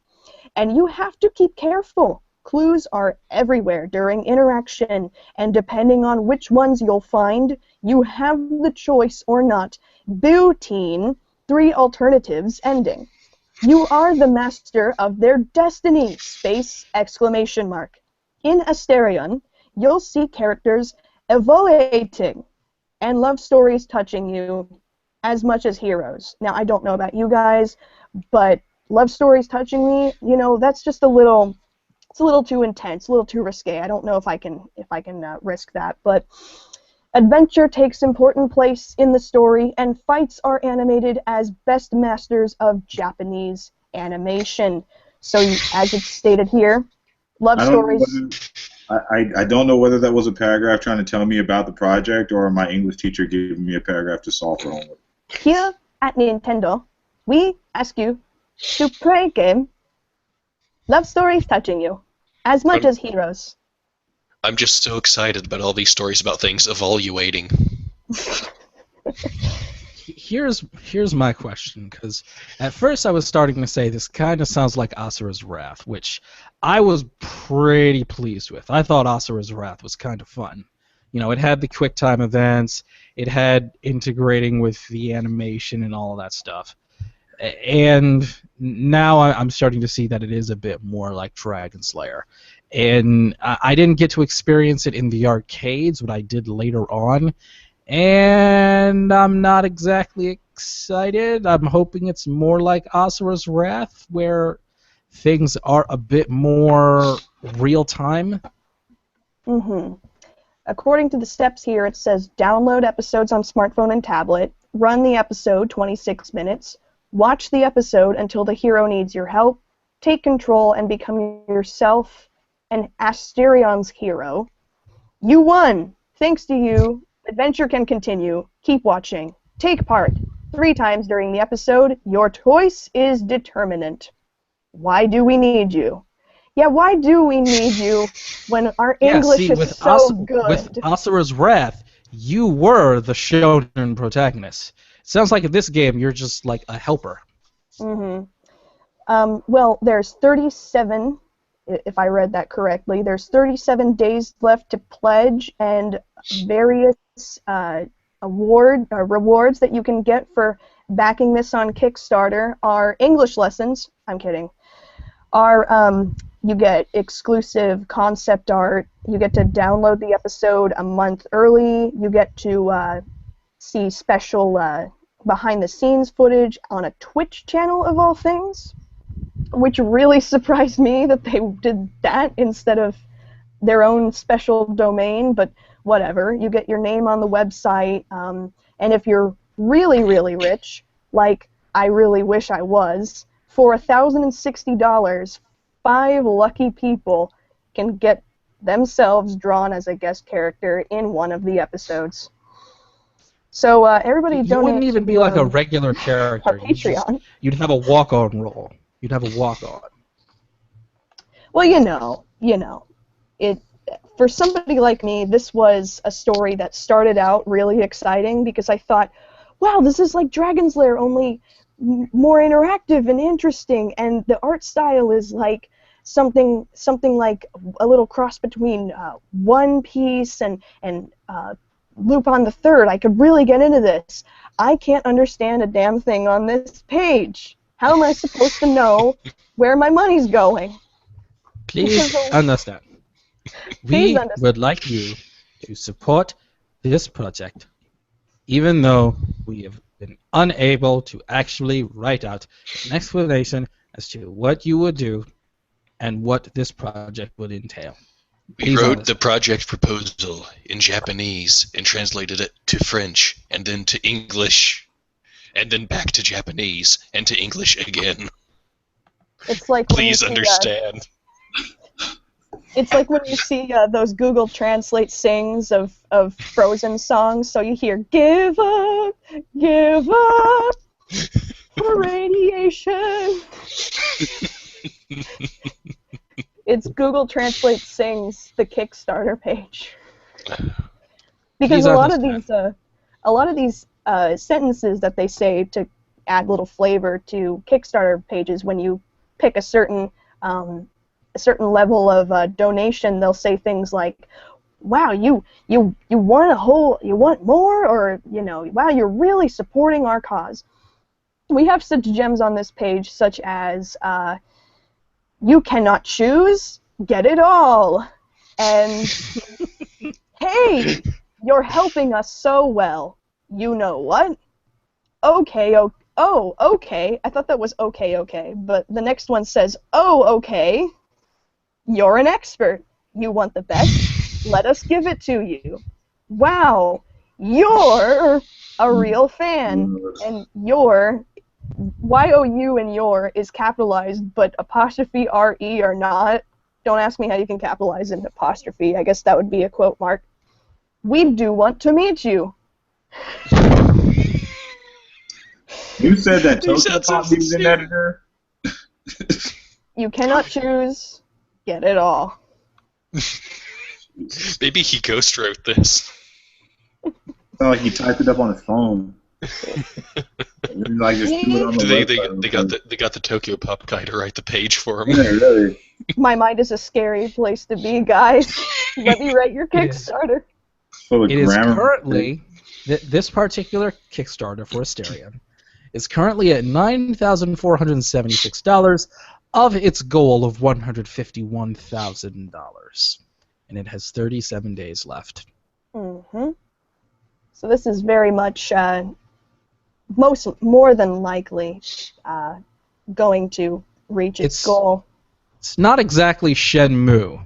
And you have to keep careful. Clues are everywhere during interaction, and depending on which ones you'll find, you have the choice or not. Booteen 3 alternatives ending. You are the master of their destiny! Space! ! In Asterion, you'll see characters evoluting and love stories touching you as much as heroes. Now, I don't know about you guys, but love stories touching me, you know, that's just a little... It's a little too intense, a little too risque. I don't know if I can risk that, but adventure takes important place in the story, and fights are animated as best masters of Japanese animation. So, as it's stated here, love stories. I don't know whether that was a paragraph trying to tell me about the project or my English teacher giving me a paragraph to solve for homework. Here at Nintendo, we ask you to play a game. Love stories touching you as much as heroes. I'm just so excited about all these stories about things evaluating. Here's my question, because at first I was starting to say this kind of sounds like Asura's Wrath, which I was pretty pleased with. I thought Asura's Wrath was kind of fun. You know, it had the quick time events, it had integrating with the animation and all of that stuff. And now I'm starting to see that it is a bit more like Dragon Slayer. And I didn't get to experience it in the arcades, but I did later on. And I'm not exactly excited. I'm hoping it's more like Asura's Wrath, where things are a bit more real-time. Mm-hmm. According to the steps here, it says download episodes on smartphone and tablet, run the episode 26 minutes, watch the episode until the hero needs your help, take control and become yourself and Asterion's hero. You won! Thanks to you, adventure can continue. Keep watching. Take part 3 times during the episode. Your choice is determinant. Why do we need you? Yeah, why do we need you when our English is so good? With Asura's Wrath, you were the shonen protagonist. It sounds like in this game you're just like a helper. Mm-hmm. Well, there's 37, if I read that correctly. There's 37 days left to pledge, and various rewards that you can get for backing this on Kickstarter are English lessons. I'm kidding. You get exclusive concept art. You get to download the episode a month early. You get to see special behind-the-scenes footage on a Twitch channel, of all things, which really surprised me that they did that instead of their own special domain, but whatever. You get your name on the website, and if you're really, really rich, like I really wish I was, for $1,060, 5 lucky people can get themselves drawn as a guest character in one of the episodes. So everybody You wouldn't even be like a our regular character. Patreon. You'd have a walk-on role. You'd have a walk-on. Well, you know, it. For somebody like me, this was a story that started out really exciting because I thought, wow, this is like Dragon Slayer, only more interactive and interesting, and the art style is like something like a little cross between One Piece and Lupin the Third. I could really get into this. I can't understand a damn thing on this page. How am I supposed to know where my money's going? Please understand. We would like you to support this project, even though we have been unable to actually write out an explanation as to what you would do and what this project would entail. We wrote the project proposal in Japanese and translated it to French and then to English and then back to Japanese and to English again. It's like Please understand. It's like when you see those Google Translate sings of Frozen songs, so you hear, give up, for radiation. It's Google Translate sings the Kickstarter page. Because a lot of these sentences that they say to add little flavor to Kickstarter pages, when you pick a certain level of donation, they'll say things like, "Wow, you want more," or "Wow, you're really supporting our cause." We have such gems on this page, such as "You cannot choose, get it all," and "Hey, you're helping us so well. You know what? Okay, okay. I thought that was okay, but the next one says, oh, okay. You're an expert. You want the best? Let us give it to you. Wow, you're a real fan." And "your," Y-O-U and "your" is capitalized, but apostrophe R-E are not. don't ask me how you can capitalize an apostrophe. I guess that would be a quote mark. We do want to meet you. You said that You said Tokyopop so needs an editor? You cannot choose. Get it all. Maybe he ghost wrote this. Sound like he typed it up on his phone. Like, just threw it on the website. They got the Tokyopop guy to write the page for him. Yeah, really. My mind is a scary place to be, guys. Let me write your Kickstarter. Full of It is grammar. currently, this particular Kickstarter for Asterion is currently at $9,476 of its goal of $151,000. And it has 37 days left. Mm-hmm. So this is very much, more than likely, going to reach its goal. It's not exactly Shenmue.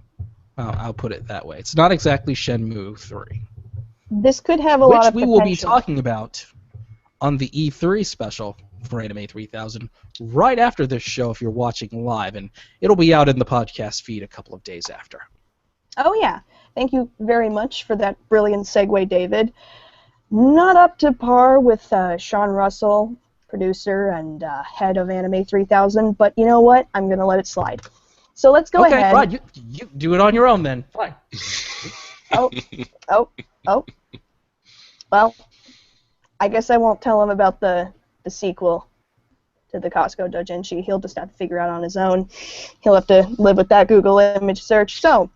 I'll put it that way. It's not exactly Shenmue 3. This could have a lot of Which we potential. will be talking about on the E3 special for Anime 3000 right after this show if you're watching live, and it'll be out in the podcast feed a couple of days after. Oh, yeah. Thank you very much for that brilliant segue, David. Not up to par with Sean Russell, producer and head of Anime 3000, but you know what? I'm going to let it slide. So let's go ahead. Okay, fine. You do it on your own then. Fine. Oh. Well, I guess I won't tell him about the sequel to the Costco Doujinshi. He'll just have to figure out on his own. He'll have to live with that Google image search. So,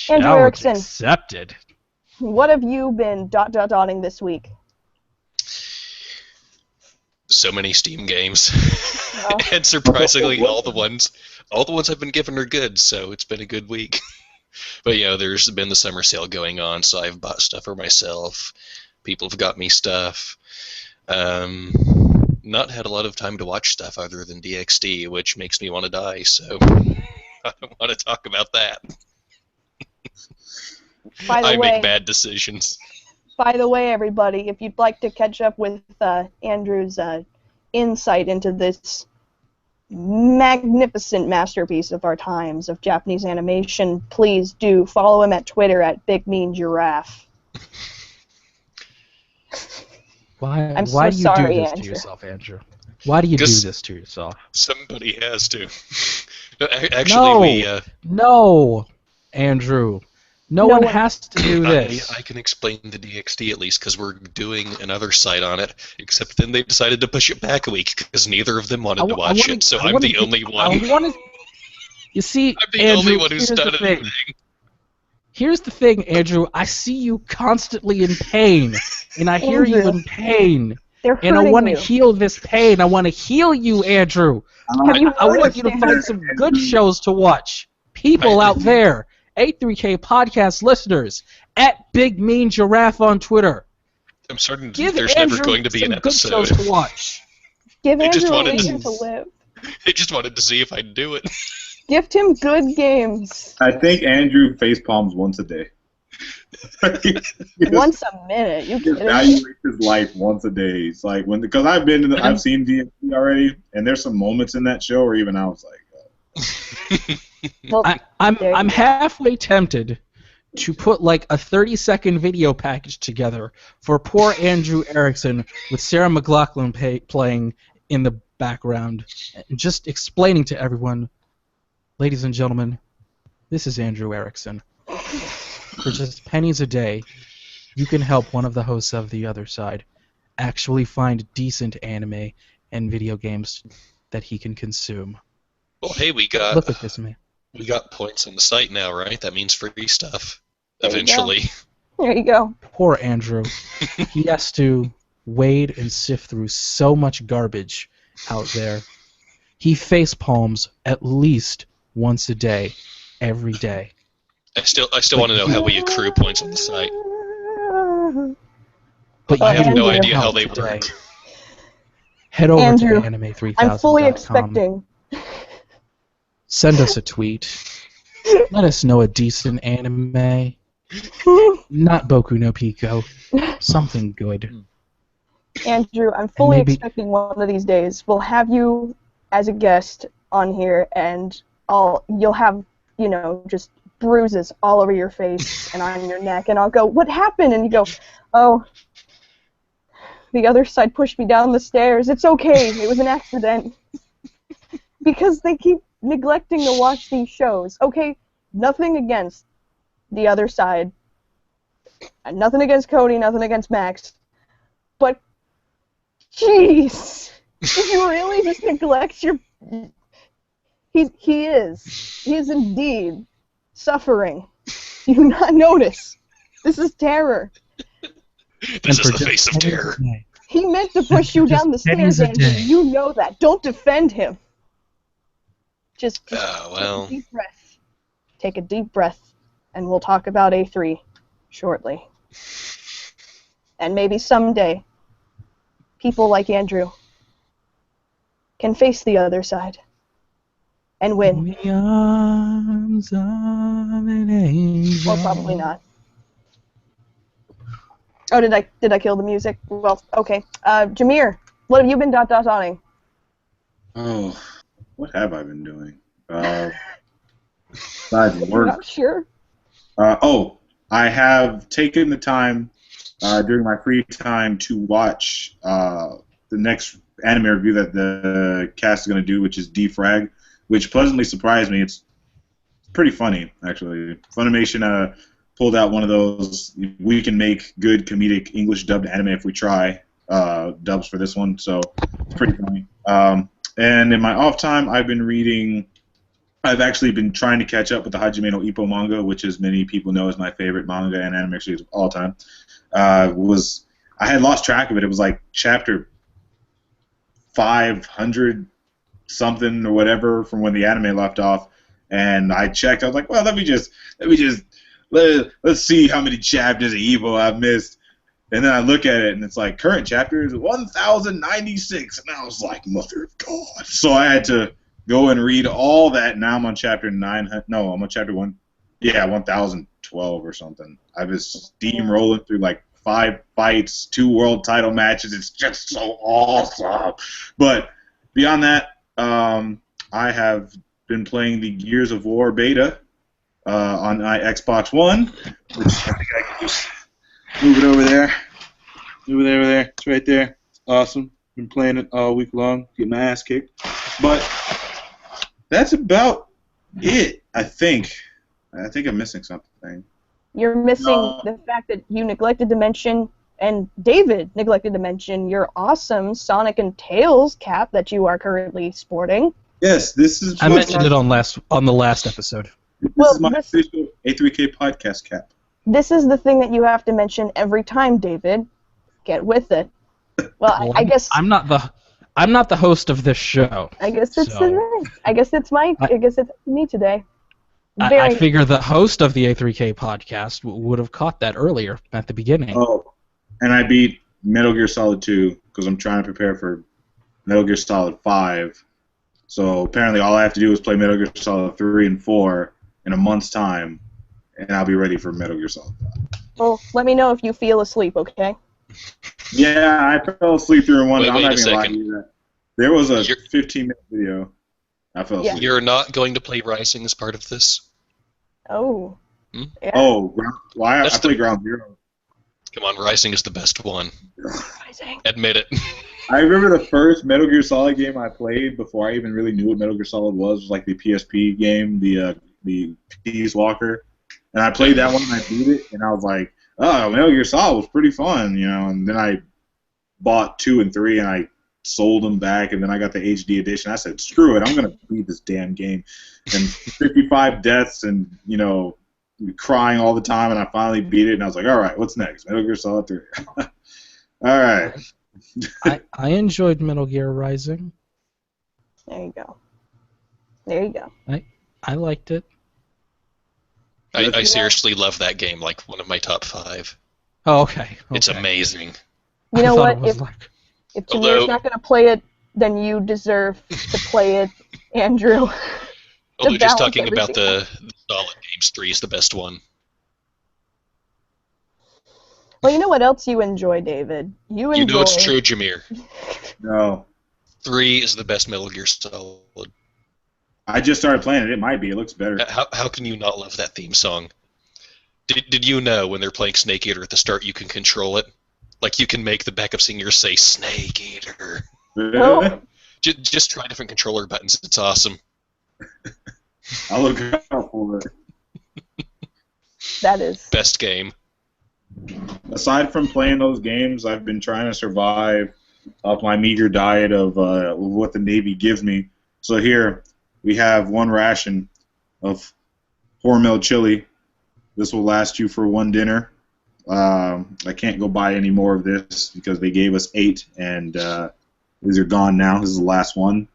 Andrew Challenge Erickson, accepted. what have you been dotting this week? So many Steam games, Oh. and surprisingly, all the ones I've been given are good. So it's been a good week. But there's been the summer sale going on, so I've bought stuff for myself. People have got me stuff. Not had a lot of time to watch stuff other than DxD, which makes me want to die. So I don't want to talk about that. I make bad decisions. By the way, everybody, if you'd like to catch up with Andrew's insight into this magnificent masterpiece of our times of Japanese animation, please do follow him at Twitter at Big Mean Giraffe. Why I'm do so you sorry, do this Andrew. to yourself, Andrew? Why do you do this to yourself? Somebody has to. Actually, No, Andrew. No one has to do this. I can explain the DxD at least because we're doing another site on it. Except then they decided to push it back a week because neither of them wanted to watch it. So I'm the only one. You see, I'm the Andrew, only one who's done anything. Here's the thing, Andrew. I see you constantly in pain, and I hear you in pain. And I want to heal this pain. I want to heal you, Andrew. I want you to find some good shows to watch. People out there, A3K Podcast listeners, at Big Mean Giraffe on Twitter. I'm certain Give there's Andrew never going to be an some good episode. shows to watch. Give Andrew a wanted reason to live. They just wanted to see if I'd do it. Gift him good games. I think Andrew facepalms once a day. Once a minute. You kidding me? Evaluate his life once a day. It's like because I've seen DxD already, and there's some moments in that show where even I was like, Well, I'm halfway tempted to put like a 30-second video package together for poor Andrew Erickson with Sarah McLachlan playing in the background, just explaining to everyone, ladies and gentlemen, this is Andrew Erickson. For just pennies a day, you can help one of the hosts of The Other Side actually find decent anime and video games that he can consume. Well, hey, Look at this, man. we got points on the site now, right? That means free stuff. There you Eventually. There you go. Poor Andrew. He has to wade and sift through so much garbage out there. He face palms at least once a day, every day. I still want to know how we accrue points on the site. But I you have no need idea how help they today. work. Head over Andrew, to anime3000.com. I'm fully expecting. Send us a tweet. Let us know a decent anime. Not Boku no Pico. Something good. Andrew, I'm fully maybe- expecting one of these days we'll have you as a guest on here, and you'll have just bruises all over your face and on your neck, and I'll go, "What happened?" And you go, "Oh, the other side pushed me down the stairs. It's okay. It was an accident." Because they keep neglecting to watch these shows. Okay, nothing against the other side. Nothing against Cody, nothing against Max. But, jeez, if you really just neglect your... He is indeed suffering. Do you not notice? This is terror. This is the face of terror. He meant to push you down the stairs, Andrew. You know that. Don't defend him. Just take a deep breath. Take a deep breath, and we'll talk about A3 shortly. And maybe someday, people like Andrew can face the other side and win. The arms of an angel. Or probably not. Oh, did I kill the music? Well, okay. Jameer, what have you been dotting? Oh, what have I been doing? Besides work. Not sure. I have taken the time during my free time to watch the next anime review that the cast is going to do, which is Defrag, which pleasantly surprised me. It's pretty funny, actually. Funimation pulled out one of those, we can make good comedic English dubbed anime if we try, dubs for this one, so it's pretty funny. And in my off time, I've actually been trying to catch up with the Hajime no Ippo manga, which, as many people know, is my favorite manga and anime series of all time. I had lost track of it. It was like chapter 500 something or whatever from when the anime left off, and I checked. I was like, well, let's see how many chapters of Ippo I've missed. And then I look at it, and it's like, current chapter is 1,096. And I was like, mother of God. So I had to go and read all that. Now I'm on chapter 900. No, I'm on chapter 1. Yeah, 1,012 or something. I was steamrolling through like 5 fights, 2 world title matches. It's just so awesome. But beyond that, I have been playing the Gears of War beta on my Xbox One, which I think I can just move it over there. Move it over there. It's right there. It's awesome. Been playing it all week long. Getting my ass kicked. But that's about it, I think. I think I'm missing something. You're missing the fact that you neglected to mention, and David neglected to mention, your awesome Sonic and Tails cap that you are currently sporting. Yes, this is. I mentioned it on the last episode. This is my official A3K Podcast cap. This is the thing that you have to mention every time, David. Get with it. Well, I guess I'm not the host of this show. I guess it's me today. I figure the host of the A3K podcast would have caught that earlier at the beginning. Oh, and I beat Metal Gear Solid 2 because I'm trying to prepare for Metal Gear Solid 5. So apparently all I have to do is play Metal Gear Solid 3 and 4 in a month's time, and I'll be ready for Metal Gear Solid 5. Well, let me know if you feel asleep, okay? Yeah, I fell asleep during one. Wait I'm not a even lying to second. you that. There was a 15-minute video. I fell asleep. You're not going to play Rising as part of this? Oh. Hmm? Yeah. Oh, I play Ground Zero. Come on, Rising is the best one. Rising. Admit it. I remember the first Metal Gear Solid game I played before I even really knew what Metal Gear Solid was like the PSP game, the Peace Walker. And I played that one and I beat it, and I was like, oh, Metal Gear Solid was pretty fun, you know. And then I bought 2 and 3 and I sold them back, and then I got the HD edition. I said, screw it, I'm going to beat this damn game. And 55 deaths and, you know, crying all the time, and I finally beat it, and I was like, all right, what's next? Metal Gear Solid 3. All right. I enjoyed Metal Gear Rising. There you go. There you go. I liked it. I seriously love that game, like one of my top 5. Oh, okay. It's amazing. You know I thought what? it was If Jameer's not going to play it, then you deserve to play it, Andrew. Although just balance talking about everything the Solid Games 3 is the best one. Well, you know what else you enjoy, David? You know it's true, Jameer. No. 3 is the best Metal Gear Solid. I just started playing it. It might be. It looks better. How can you not love that theme song? Did you know when they're playing Snake Eater at the start, you can control it? Like, you can make the backup singer say Snake Eater. Oh. Just try different controller buttons. It's awesome. I'll look out for it. That is. Best game. Aside from playing those games, I've been trying to survive off my meager diet of what the Navy gives me. So here, we have one ration of Hormel chili. This will last you for one dinner. I can't go buy any more of this because they gave us 8, and these are gone now. This is the last one.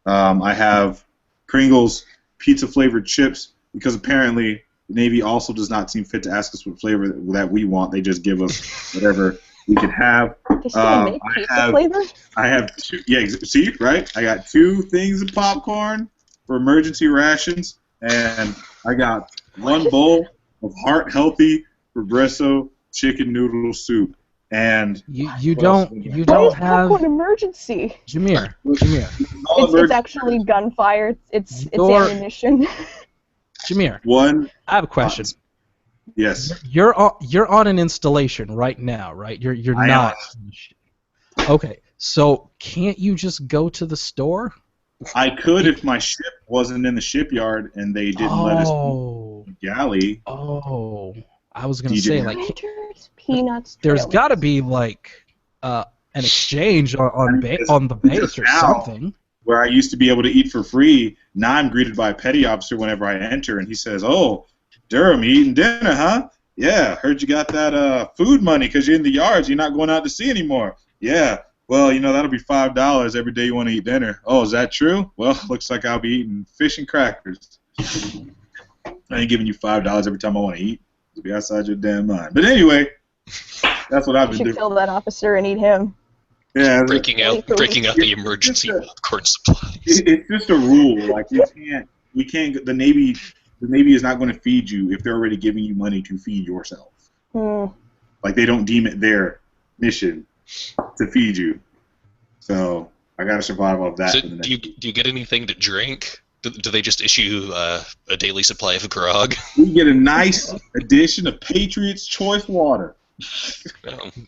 I have Pringles pizza-flavored chips because apparently the Navy also does not seem fit to ask us what flavor that we want. They just give us whatever we can have. They still make pizza flavor? I have 2. Yeah, see, right? I got 2 things of popcorn for emergency rations, and I got 1 bowl of heart-healthy Progresso chicken noodle soup. And you don't have popcorn emergency. Jameer. It's actually gunfire. It's ammunition. Jameer. I have a question. Yes. You're on an installation right now, right? You're not. Okay. So can't you just go to the store? I could if my ship wasn't in the shipyard and they didn't let us in the galley. Oh, I was gonna say like peanuts. There's got to be like an exchange on the base or something. Where I used to be able to eat for free, now I'm greeted by a petty officer whenever I enter, and he says, "Oh, Durham, you eating dinner, huh? Yeah, heard you got that food money because you're in the yards. You're not going out to sea anymore. Yeah, well, that'll be $5 every day you want to eat dinner. Oh, is that true? Well, looks like I'll be eating fish and crackers. I ain't giving you $5 every time I want to eat. It'll be outside your damn mind. But anyway, that's what I've been doing. You should kill that officer and eat him. Yeah, breaking out the emergency popcorn supplies. It's just a rule. Like we can't. The Navy is not going to feed you if they're already giving you money to feed yourself. Like they don't deem it their mission to feed you. So I got to survive off that. So do you get anything to drink? Do they just issue a daily supply of grog? We get a nice addition of Patriots Choice water.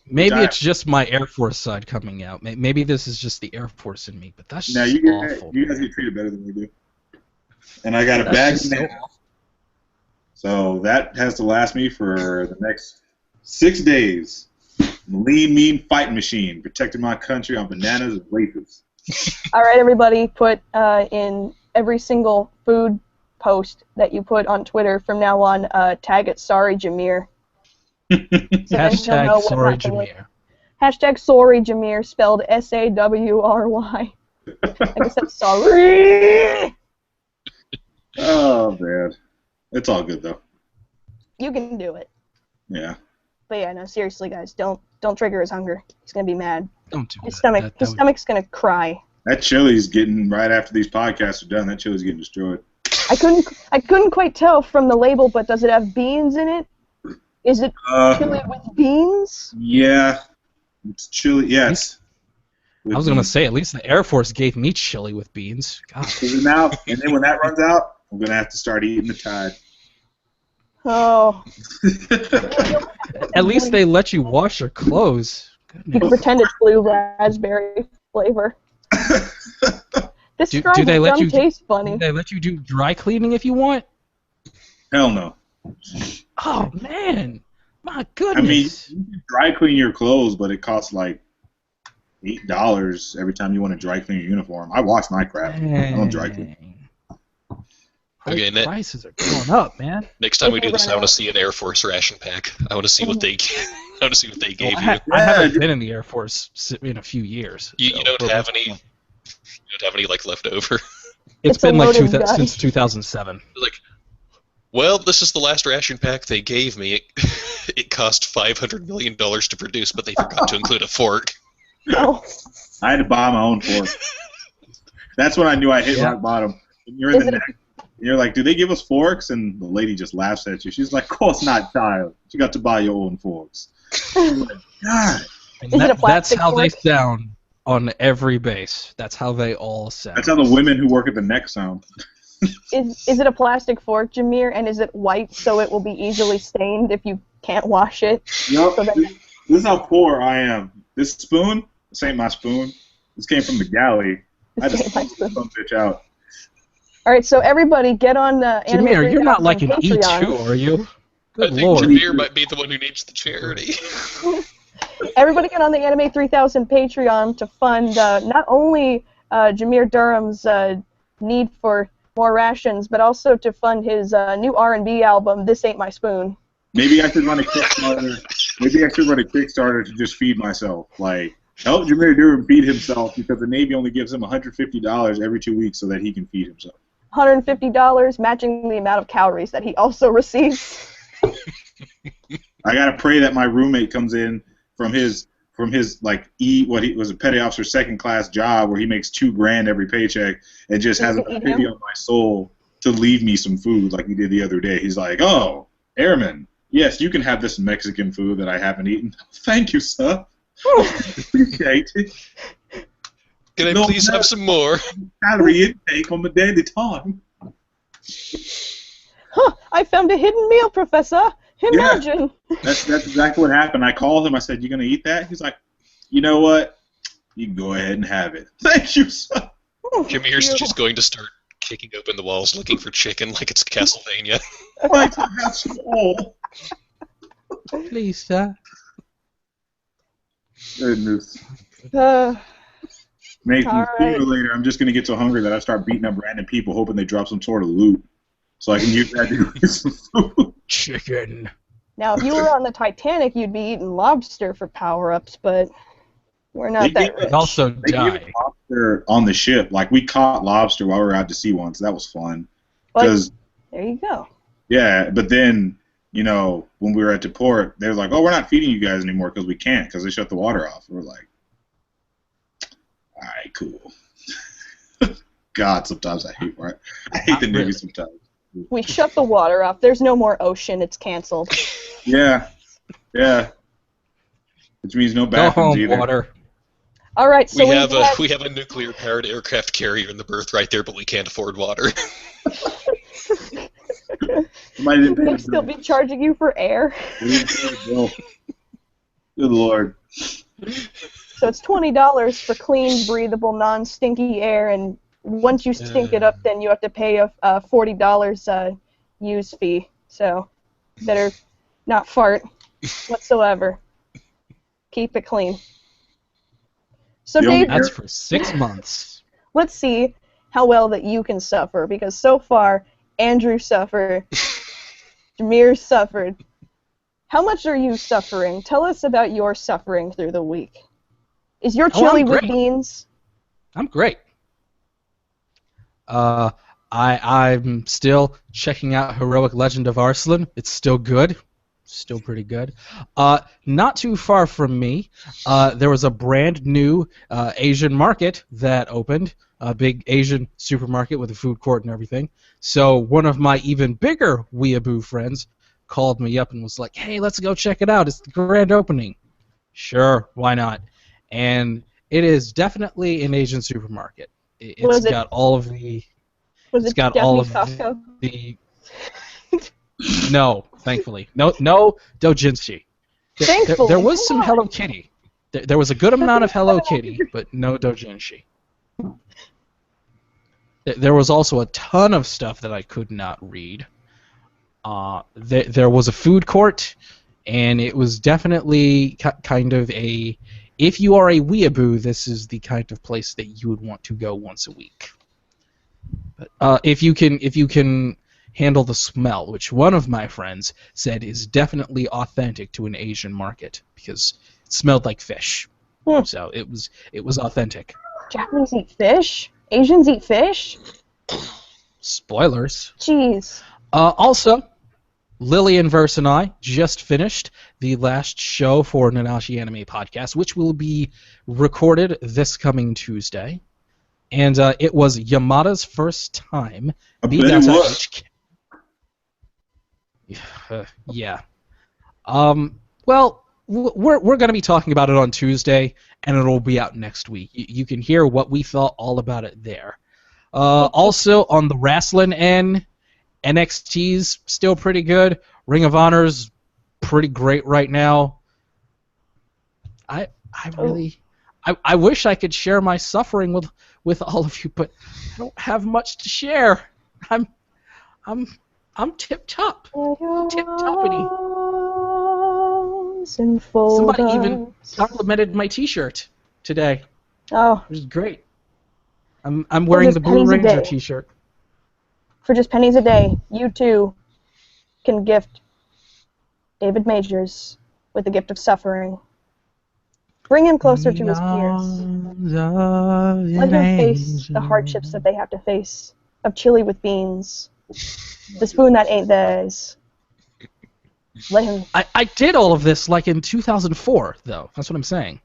Maybe it's just my Air Force side coming out. Maybe this is just the Air Force in me, but that's just awful. You guys get treated better than we do. And I got a bag now. So that has to last me for the next 6 days. I'm a lean, mean fighting machine, protecting my country on bananas and wafers. All right, everybody, put in every single food post that you put on Twitter from now on, tag it Sorry Jameer. Hashtag Sorry Jameer. Hashtag Sorry Jameer, spelled SAWRY. I guess that's sorry. Oh man, it's all good though. You can do it. Yeah. But yeah, no, seriously, guys, don't trigger his hunger. He's gonna be mad. Don't do his that. His stomach's gonna cry. That chili's getting right after these podcasts are done. That chili's getting destroyed. I couldn't quite tell from the label, but does it have beans in it? Is it chili with beans? Yeah, it's chili. Yes. I was gonna say at least the Air Force gave me chili with beans. God. Now, and then when that runs out, I'm gonna have to start eating the Tide. Oh. At least they let you wash your clothes. Goodness. You can pretend it's blue raspberry flavor. This do they let you taste funny. Do they let you do dry cleaning if you want? Hell no. Oh man, my goodness. I mean, you can dry clean your clothes, but it costs like $8 every time you want to dry clean your uniform. I wash my crap. I don't dry clean. Okay, prices are going up, man. Next time we do this, I want to see an Air Force ration pack. I want to see what they. I want to see what they gave you. I haven't been in the Air Force in a few years. You don't have any. You don't have any like left over. It's been like since 2007. Like, well, this is the last ration pack they gave me. It cost $500 million to produce, but they forgot to include a fork. No. I had to buy my own fork. That's when I knew I hit rock bottom. And you're in the neck. And you're like, do they give us forks? And the lady just laughs at you. She's like, of course not, child. You got to buy your own forks. Like, God. That's how they sound on every base. That's how they all sound. That's how the women who work at the neck sound. Is it a plastic fork, Jameer, and is it white so it will be easily stained if you can't wash it? Yep. So that- This is how poor I am. This spoon, this ain't my spoon. This came from the galley. I just This ain't my spun spoon. some bitch out. All right, so everybody get on Anime Jameer, you're not 3000 like an Patreon. E2, are you? I Good think lord. Jameer might be the one who needs the charity. Everybody get on the Anime 3000 Patreon to fund not only Jameer Durham's need for more rations, but also to fund his new R&B album, This Ain't My Spoon. Maybe I should run a Kickstarter. Maybe I should run a Kickstarter to just feed myself. Like, help Jameer Durham feed himself because the Navy only gives him $150 every 2 weeks so that he can feed himself. $150, matching the amount of calories that he also receives. I gotta pray that my roommate comes in from his like what he was a petty officer second class job where he makes $2,000 every paycheck and just has a pity on my soul to leave me some food like he did the other day. He's like, "Oh, Airman, yes, you can have this Mexican food that I haven't eaten. Thank you, sir. Appreciate it. Can I please have some more? Calorie intake on the daily time." Huh, I found a hidden meal, Professor. Imagine. That's exactly what happened. I called him. I said, "You gonna eat that?" He's like, "You know what? You can go ahead and have it." Thank you, sir. Jameer's just going to start kicking open the walls looking for chicken like it's Castlevania. Might I have some more? Please, sir. Goodness. Uh, Nathan, All sooner right. or later, I'm just gonna get so hungry that I start beating up random people, hoping they drop some sort of loot, so I can use that to get some food. Chicken. now, if you were on the Titanic, you'd be eating lobster for power-ups, but we're not They that gave rich. Also They gave us die. lobster on the ship. Like, we caught lobster while we were out to sea once. That was fun. But Because, there you go. yeah, but then, you know, when we were at the port, they were like, "Oh, we're not feeding you guys anymore because we can't because they shut the water off." We're like, "All right, cool." God, sometimes I hate the Navy really. sometimes. We shut the water off. There's no more ocean. It's canceled. Yeah, yeah. Which means no Go bathrooms home, either. water. All right, so we we've have a nuclear-powered aircraft carrier in the berth right there, but we can't afford water. Somebody didn't pay They'll the still bill. be charging you for air. They didn't pay the bill. Good Lord. So it's $20 for clean, breathable, non-stinky air, and once you stink it up, then you have to pay a $40 use fee. So better not fart whatsoever. Keep it clean. So The only Dave, That's for 6 months. let's see how well that you can suffer, because so far Andrew suffered, Jameer suffered. How much are you suffering? Tell us about your suffering through the week. Is your chili I'm with great. beans? I'm great. I'm still checking out Heroic Legend of Arslan. It's still good. Still pretty good. Not too far from me, there was a brand new Asian market that opened, a big Asian supermarket with a food court and everything. So one of my even bigger weeaboo friends called me up and was like, "Hey, let's go check it out. It's the grand opening." Sure, why not? And it is definitely an Asian supermarket. Was It's it- got all of the... Was It's it got all Japanese of Costco? the... No, thankfully. No doujinshi. Thankfully. There was some Come on. Hello Kitty. There was a good amount of Hello Kitty, but no doujinshi. There was also a ton of stuff that I could not read. There was a food court, and it was definitely kind of a... If you are a weeaboo, this is the kind of place that you would want to go once a week. But if you can handle the smell, which one of my friends said is definitely authentic to an Asian market because it smelled like fish. So it was authentic. Japanese eat fish? Asians eat fish? Spoilers. Jeez. Also, Lillian Verse and I just finished the last show for Nanashi Anime Podcast, which will be recorded this coming Tuesday. And it was Yamada's first time I being bet at it was. HK. Yeah. Well, we're going to be talking about it on Tuesday, and it'll be out next week. You can hear what we thought all about it there. Also, on the wrestling end, NXT's still pretty good. Ring of Honor's pretty great right now. I wish I could share my suffering with all of you, but I don't have much to share. I'm tip top. Tip toppity. Somebody even complimented my T-shirt today. Oh. It was great. I'm wearing the Blue Ranger T-shirt. For just pennies a day, you too can gift David Majors with the gift of suffering. Bring him closer to his peers. Let him face the hardships that they have to face. Of chili with beans. The spoon that ain't theirs. Let him... I did all of this like in 2004, though. That's what I'm saying.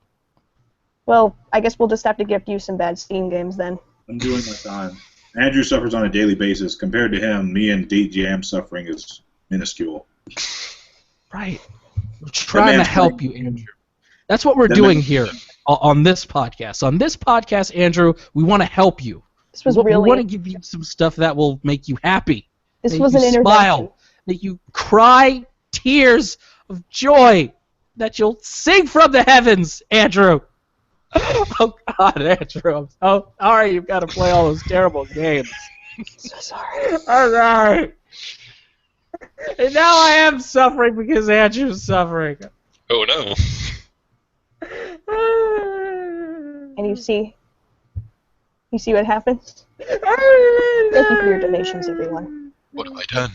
Well, I guess we'll just have to gift you some bad Steam games then. I'm doing my time. Andrew suffers on a daily basis. Compared to him, me and DJM suffering is minuscule. Right. We're trying to help you, Andrew. That's what we're doing here on this podcast. On this podcast, Andrew, we want to help you. This was really... We want to give you some stuff that will make you happy. This was an intervention. Smile, make you cry tears of joy that you'll sing from the heavens, Andrew. Oh, God, Andrew. I'm so sorry you've got to play all those terrible games. So sorry. I'm sorry. And now I am suffering because Andrew's suffering. Oh, no. And you see what happens? Thank you for your donations, everyone. What have I done?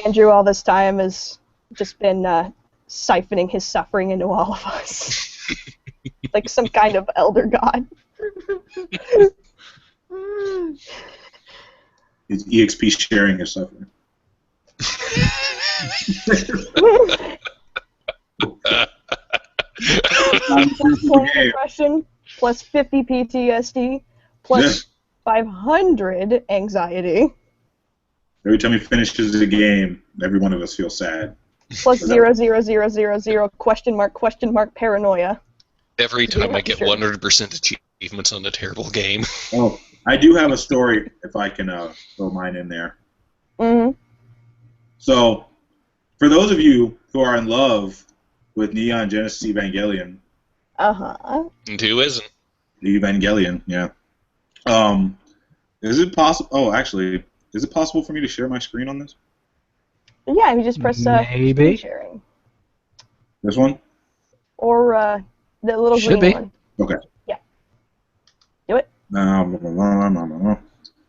Andrew, all this time, has just been siphoning his suffering into all of us. Like some kind of elder god. Is EXP sharing his suffering? Depression, plus 50 PTSD, plus 500 anxiety. Every time he finishes the game, every one of us feels sad. Plus 00000 question mark paranoia. Every time I get 100% achievements on a terrible game. Oh, I do have a story if I can throw mine in there. Mm-hmm. So, for those of you who are in love with Neon Genesis Evangelion. Uh-huh. And who isn't? Evangelion, yeah. Is it possible? Oh, actually, is it possible for me to share my screen on this? Yeah, you just press screen sharing. This one? Or the little green one. Okay. Yeah. Do it. The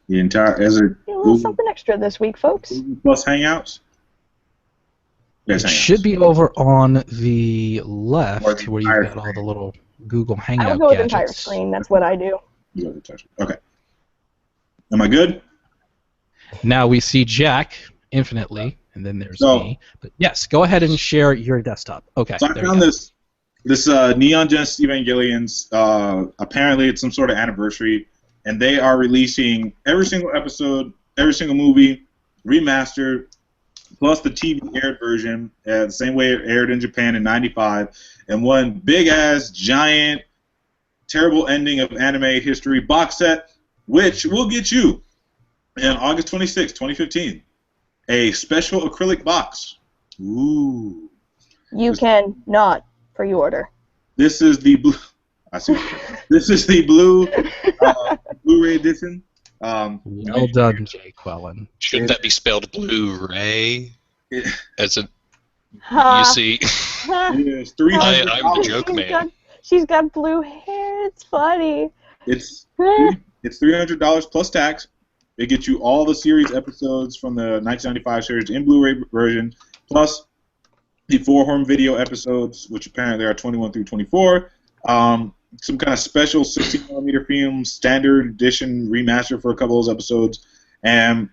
entire is it a little something extra this week, folks. Plus Hangouts. It should be over on the left where you've got all the little Google Hangout gadgets. I don't go with the gadgets. entire screen. That's what I do. You go to touch it. Okay. Am I good? Now we see Jack infinitely, and then there's me. But yes, go ahead and share your desktop. Okay. So I found this Neon Genesis Evangelions. Apparently, it's some sort of anniversary, and they are releasing every single episode, every single movie, remastered, plus the TV aired version, the same way it aired in Japan in '95, and one big-ass, giant, terrible ending of anime history box set, which will get you, on August 26, 2015, a special acrylic box. Ooh. You can not pre-order. This is the blue. I see. This is the blue Blu-ray edition. Well done, Jay Quellen. Shouldn't that be spelled Blu-ray? As a, you see, it is $300. I'm the joke man. She's got blue hair. It's funny. It's $300 plus tax. It gets you all the series episodes from the 1995 series in Blu-ray version, plus the 4 home video episodes, which apparently are 21 through 24. Some kind of special 60mm film standard edition remaster for a couple of those episodes, and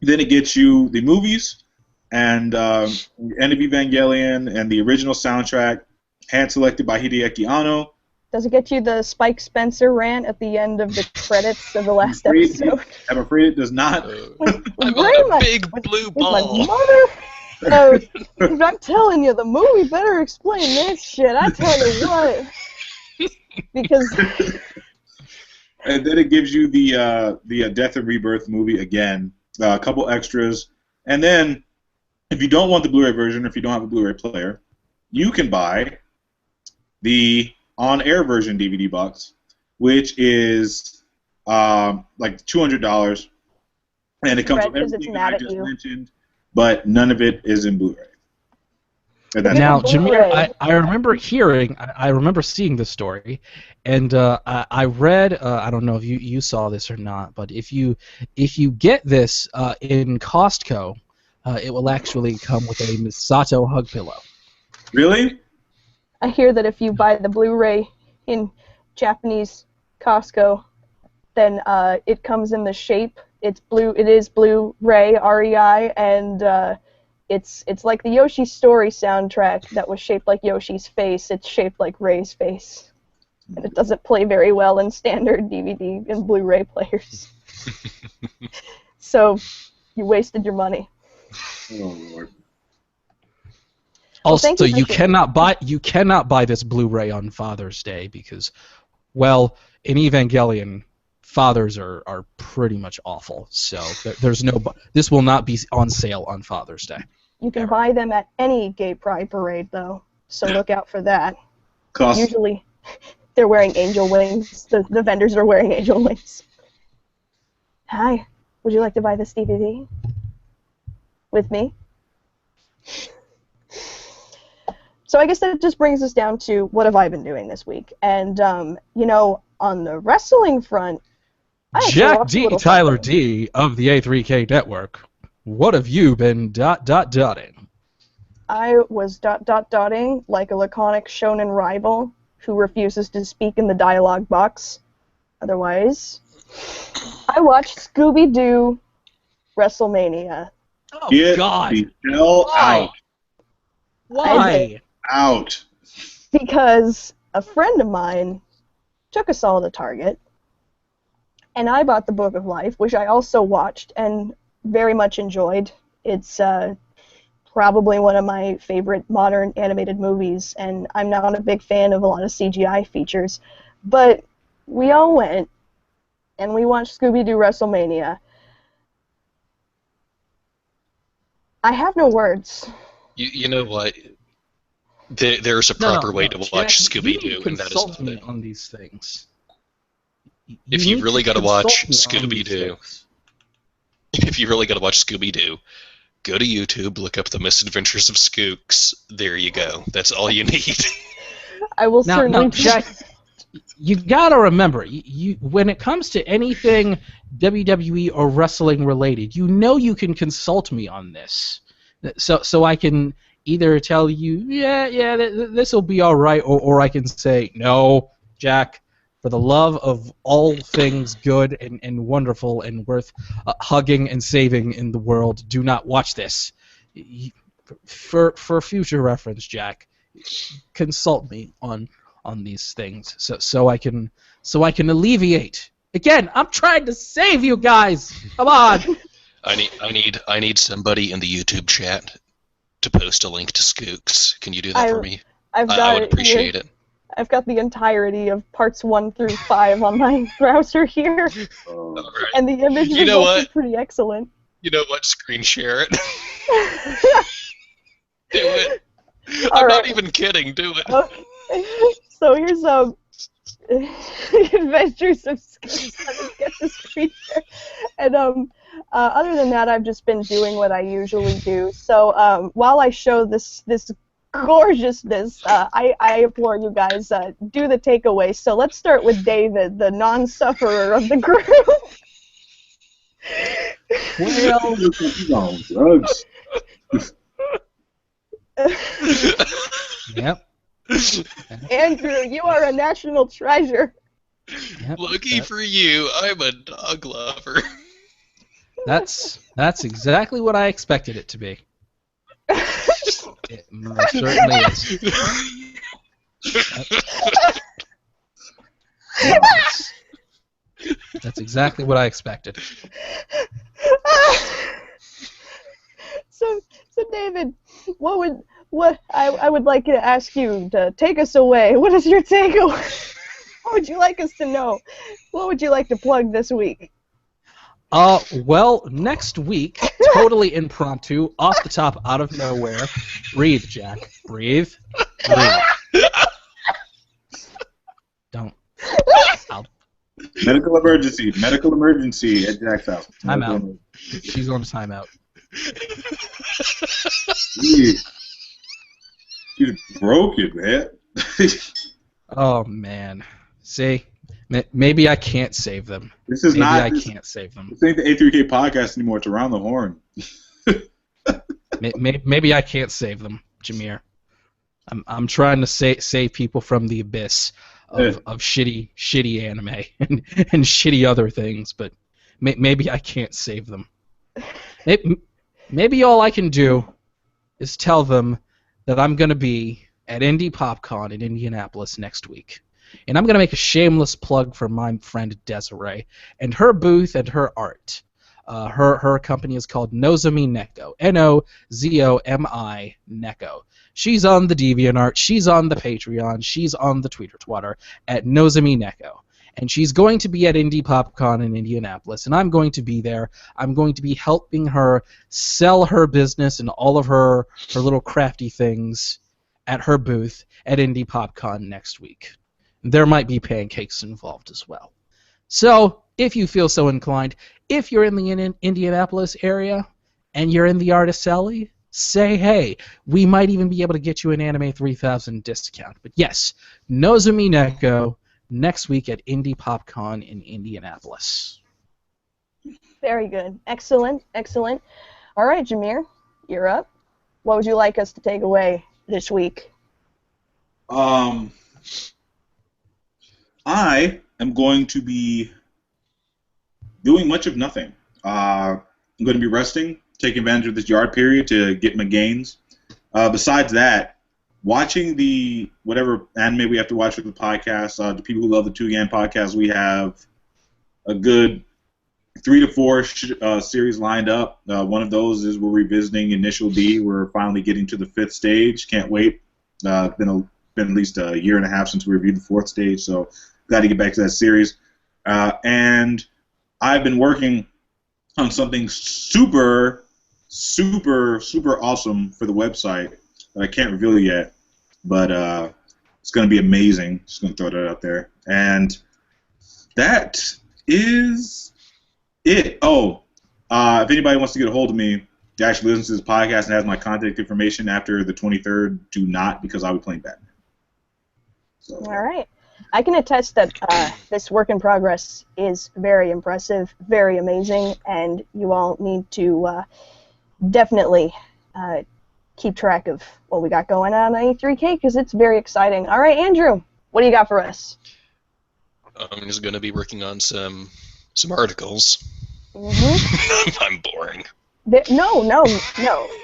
then it gets you the movies and End of Evangelion and the original soundtrack, hand selected by Hideaki Anno. Does it get you the Spike Spencer rant at the end of the credits of the last episode? I'm afraid it does not. I want a big blue ball. I'm telling you, the movie better explain this shit. I tell you what. Because And then it gives you the Death and Rebirth movie again, a couple extras, and then if you don't want the Blu-ray version, or if you don't have a Blu-ray player, you can buy the on-air version DVD box, which is like $200, and it comes with everything that I just mentioned, but none of it is in Blu-ray. Now, Jameer, I remember seeing this story, and I read, I don't know if you saw this or not, but if you get this in Costco, it will actually come with a Misato hug pillow. Really? I hear that if you buy the Blu-ray in Japanese Costco, then it comes in the shape. It's blue. It is Blu-ray, REI, and it's like the Yoshi Story soundtrack that was shaped like Yoshi's face. It's shaped like Ray's face, and it doesn't play very well in standard DVD and Blu-ray players. So you wasted your money. Oh Lord. Also, you cannot buy this Blu-ray on Father's Day because, well, in Evangelion, fathers are pretty much awful. So there's no. This will not be on sale on Father's Day. You can buy them at any gay pride parade, though. So look out for that. Usually, they're wearing angel wings. The vendors are wearing angel wings. Hi, would you like to buy this DVD with me? So I guess that just brings us down to what have I been doing this week. And, on the wrestling front, Jack D. Tyler D. of the A3K Network, what have you been dotting? I was dotting like a laconic shonen rival who refuses to speak in the dialogue box. Otherwise, I watched Scooby-Doo WrestleMania. Oh, Get God. the hell out. Why? Out. Because a friend of mine took us all to Target, and I bought the Book of Life, which I also watched and very much enjoyed. It's probably one of my favorite modern animated movies, and I'm not a big fan of a lot of CGI features. But we all went, and we watched Scooby-Doo WrestleMania. I have no words. You know what? There's a proper way to watch Scooby-Doo, and that is me on these things. If you really got to watch Scooby-Doo, go to YouTube, look up The Misadventures of Skooks. There you go. That's all you need. I will certainly. Now, Jack, you gotta remember, when it comes to anything WWE or wrestling related, you can consult me on this, so I can either tell you, this will be all right, or I can say, no, Jack, for the love of all things good and wonderful and worth hugging and saving in the world, do not watch this. For future reference, Jack, consult me on these things, so I can alleviate. Again, I'm trying to save you guys. Come on. I need somebody in the YouTube chat to post a link to Skooks. Can you do that for me? I would appreciate it. I've got the entirety of parts 1 through 5 on my browser here, Right. And the image is pretty excellent. You know what? Screen share it. Do it. I'm not even kidding. Do it. Okay. So here's Adventures of Skooks. Let me get the screen share. And other than that, I've just been doing what I usually do. So while I show this gorgeousness, I implore you guys, do the takeaway. So let's start with David, the non-sufferer of the group. Well, he's on drugs. Yep. Andrew, you are a national treasure. Yep. Lucky for you, I'm a dog lover. That's exactly what I expected it to be. It most certainly is. That's exactly what I expected. So David, what I would like to ask you to take us away. What is your takeaway? What would you like us to know? What would you like to plug this week? Well, next week, totally impromptu, off the top, out of nowhere. Breathe, Jack. Breathe. Don't. Medical emergency at Jack's house. Timeout. She's on timeout. You broke it, man. Oh, man. See? Maybe I can't save them. This is Maybe not. I can't save them. This ain't the A3K podcast anymore. It's Around the Horn. Maybe I can't save them, Jameer. I'm trying to save people from the abyss of shitty anime and shitty other things, but maybe I can't save them. Maybe all I can do is tell them that I'm going to be at Indie PopCon in Indianapolis next week. And I'm going to make a shameless plug for my friend Desiree and her booth and her art. Her company is called Nozomi Neko. Nozomi Neko. She's on the DeviantArt. She's on the Patreon. She's on the Twitter at Nozomi Neko. And she's going to be at Indie PopCon in Indianapolis, and I'm going to be there. I'm going to be helping her sell her business and all of her little crafty things at her booth at Indie PopCon next week. There might be pancakes involved as well. So, if you feel so inclined, if you're in the Indianapolis area and you're in the Artist Alley, say hey. We might even be able to get you an Anime 3000 discount. But yes, Nozomi Neko next week at Indie PopCon in Indianapolis. Very good. Excellent. All right, Jameer, you're up. What would you like us to take away this week? I am going to be doing much of nothing. I'm going to be resting, taking advantage of this yard period to get my gains. Besides that, watching the whatever anime we have to watch for the podcast, the people who love the Two-Gan podcast, we have a good 3 to 4 series lined up. One of those is we're revisiting Initial D. We're finally getting to the 5th stage. Can't wait. It's been at least a year and a half since we reviewed the 4th stage, so got to get back to that series. And I've been working on something super awesome for the website that I can't reveal yet, but it's going to be amazing. Just going to throw that out there. And that is it. Oh, if anybody wants to get a hold of me, they actually listens to this podcast and has my contact information after the 23rd, do not, because I'll be playing Batman. So. All right. I can attest that this work in progress is very impressive, very amazing, and you all need to definitely keep track of what we got going on A3K because it's very exciting. All right, Andrew, what do you got for us? I'm just going to be working on some articles. Mm-hmm. I'm boring. No.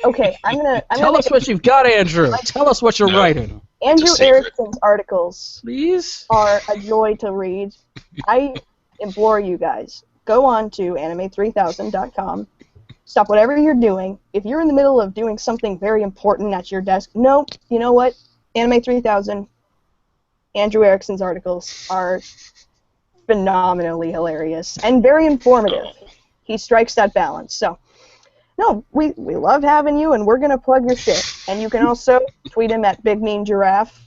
Okay, I'm gonna Tell us what you've got, Andrew. Tell us what you're writing. Andrew Erickson's articles Please? are a joy to read. I implore you guys, go on to anime3000.com. Stop whatever you're doing. If you're in the middle of doing something very important at your desk, no, you know what? Anime 3000, Andrew Erickson's articles are phenomenally hilarious and very informative. He strikes that balance. So, no, we love having you, and we're going to plug your shit. And you can also tweet him at Big Mean Giraffe.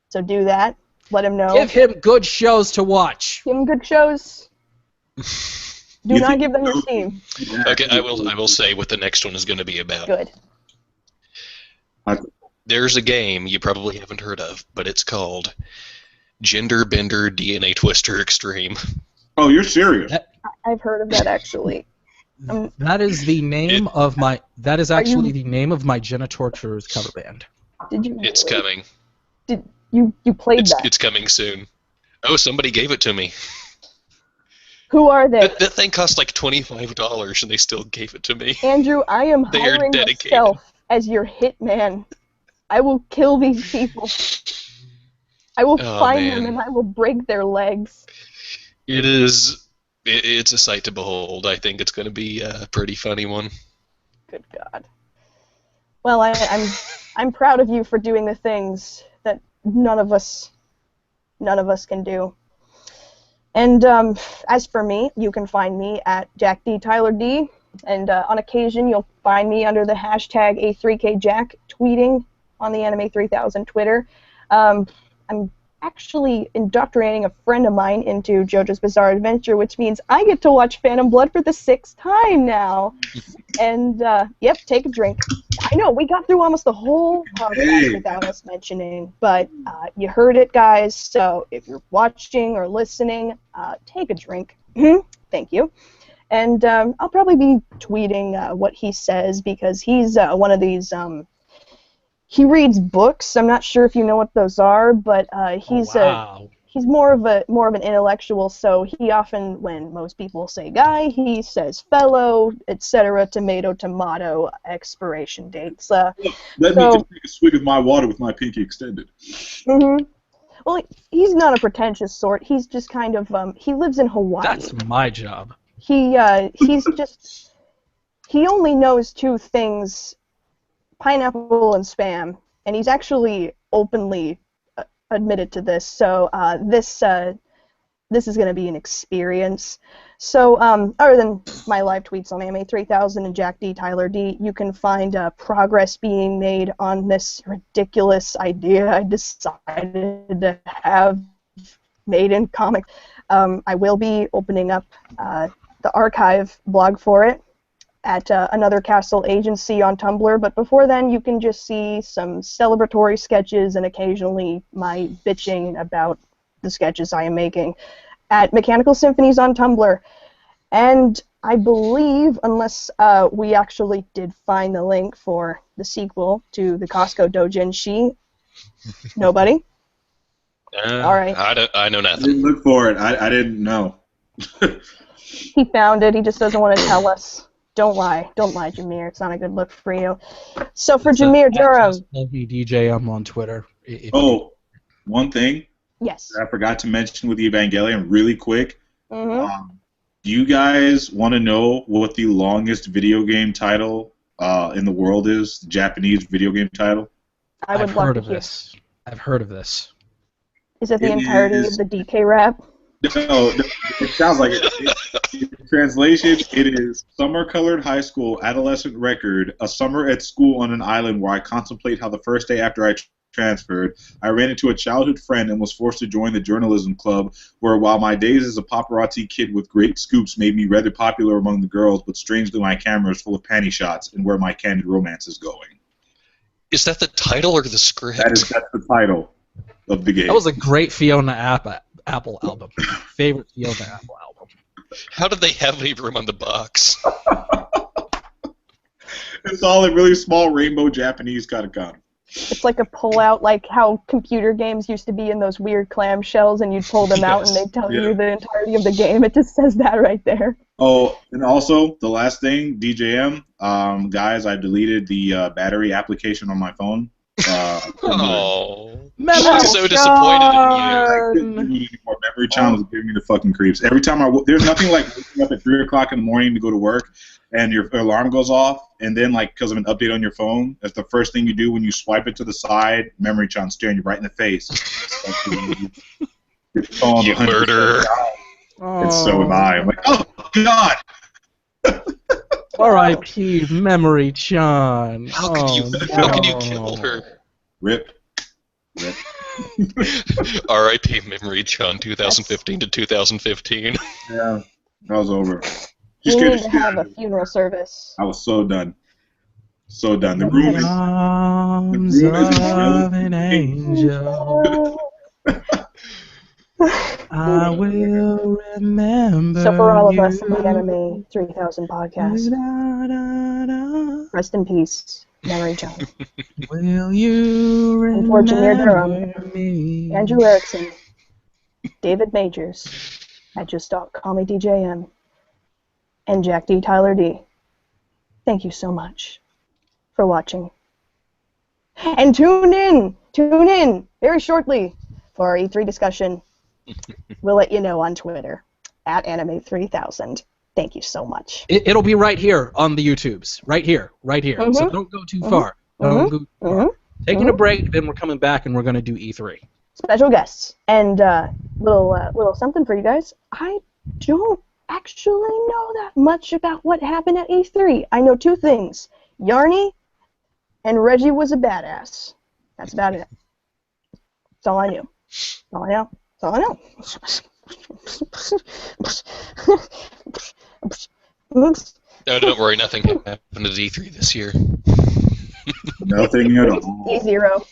So do that. Let him know. Give him good shows to watch. Give him good shows. Do not give them your Steam. Okay, I will say what the next one is going to be about. Good. There's a game you probably haven't heard of, but it's called Gender Bender DNA Twister Extreme. Oh, you're serious? I've heard of that, actually. That is the name of my. That is actually the name of my Jenna Torturers cover band. Did you? It's coming. Did you played that? It's coming soon. Oh, somebody gave it to me. Who are they? That thing cost like $25, and they still gave it to me. Andrew, I am They are hiring dedicated. myself as your hitman. I will kill these people. I will find them and I will break their legs. It is. It's a sight to behold. I think it's going to be a pretty funny one. Good God. Well, I'm proud of you for doing the things that none of us none of us can do. And as for me, you can find me at Jack D. Tyler D. And on occasion, you'll find me under the hashtag A3KJack tweeting on the Anime 3000 Twitter. I'm actually indoctrinating a friend of mine into JoJo's Bizarre Adventure, which means I get to watch Phantom Blood for the 6th time now. And, yep, take a drink. I know, we got through almost the whole podcast without us mentioning, but you heard it, guys, so if you're watching or listening, take a drink. Thank you. And I'll probably be tweeting what he says, because he's one of these... he reads books. I'm not sure if you know what those are, but he's more of an intellectual. So he often, when most people say guy, he says fellow, etc. Tomato, expiration dates. Let me just take a swig of my water with my pinky extended. Mm-hmm. Well, he's not a pretentious sort. He's just kind of he lives in Hawaii. That's my job. He's just he only knows 2 things. Pineapple and Spam, and he's actually openly admitted to this, so this is going to be an experience. So other than my live tweets on Anime 3000 and Jack D. Tyler D, you can find progress being made on this ridiculous idea I decided to have made in comics. I will be opening up the archive blog for it at Another Castle Agency on Tumblr, but before then you can just see some celebratory sketches and occasionally my bitching about the sketches I am making at Mechanical Symphonies on Tumblr. And I believe, unless we actually did find the link for the sequel to the Costco Doujinshi, nobody? All right. I know nothing. I didn't look for it. I didn't know. He found it. He just doesn't want to tell us. Don't lie, Jameer. It's not a good look for you. So for Jameer Durham, DJ, I'm on Twitter. One thing. Yes. I forgot to mention with the Evangelion really quick. Mm-hmm. Do you guys want to know what the longest video game title in the world is? The Japanese video game title? I've heard of this. I've heard of this. Is it the entirety of the DK rap? No, it sounds like it. In translation, it is Summer-Colored High School Adolescent Record, a summer at school on an island where I contemplate how the first day after I transferred, I ran into a childhood friend and was forced to join the journalism club, where while my days as a paparazzi kid with great scoops made me rather popular among the girls, but strangely my camera is full of panty shots and where my candid romance is going. Is that the title or the script? That's the title of the game. That was a great Fiona Apple album. Favorite Fiona Apple album. How did they have any room on the box? It's all in really small rainbow Japanese katakana. It's like a pull-out, like how computer games used to be in those weird clamshells, and you'd pull them out and they'd tell you the entirety of the game. It just says that right there. Oh, and also, the last thing, DJM, guys, I deleted the battery application on my phone. I'm so disappointed in you. Memory Chan was giving me the fucking creeps. Every time there's nothing like waking up at 3 o'clock in the morning to go to work, and your alarm goes off, and then like because of an update on your phone, that's the first thing you do when you swipe it to the side. Memory Chan staring you right in the face. You murderer. And so am I. I'm like, oh God. R.I.P. Memory Chan. How could you kill her? Rip. R.I.P. Memory Chan, 2015 to 2015. Yeah, that was over. You need to have a funeral service. I was so done. So done. The room is. Arms of an angel. I will remember. So for all of us in the Anime 3000 podcast, rest in peace, Memory Chan. Will you remember? And for Jameer Durham, me? Andrew Erickson, David Majors, at Just Call Me DJM, and Jack D. Tyler D. Thank you so much for watching. And tune in very shortly for our E3 discussion. We'll let you know on Twitter at Anime3000. Thank you so much. It'll be right here on the YouTubes. Right here. Mm-hmm. So don't go too far. Don't go too far. Taking a break, then we're coming back and we're going to do E3. special guests. And little something for you guys. I don't actually know that much about what happened at E3. I know 2 things. Yarny and Reggie was a badass. That's about it. That's all I knew. That's all I know. That's all I know. No, don't worry, nothing happened at E3 this year. Nothing at all. E0.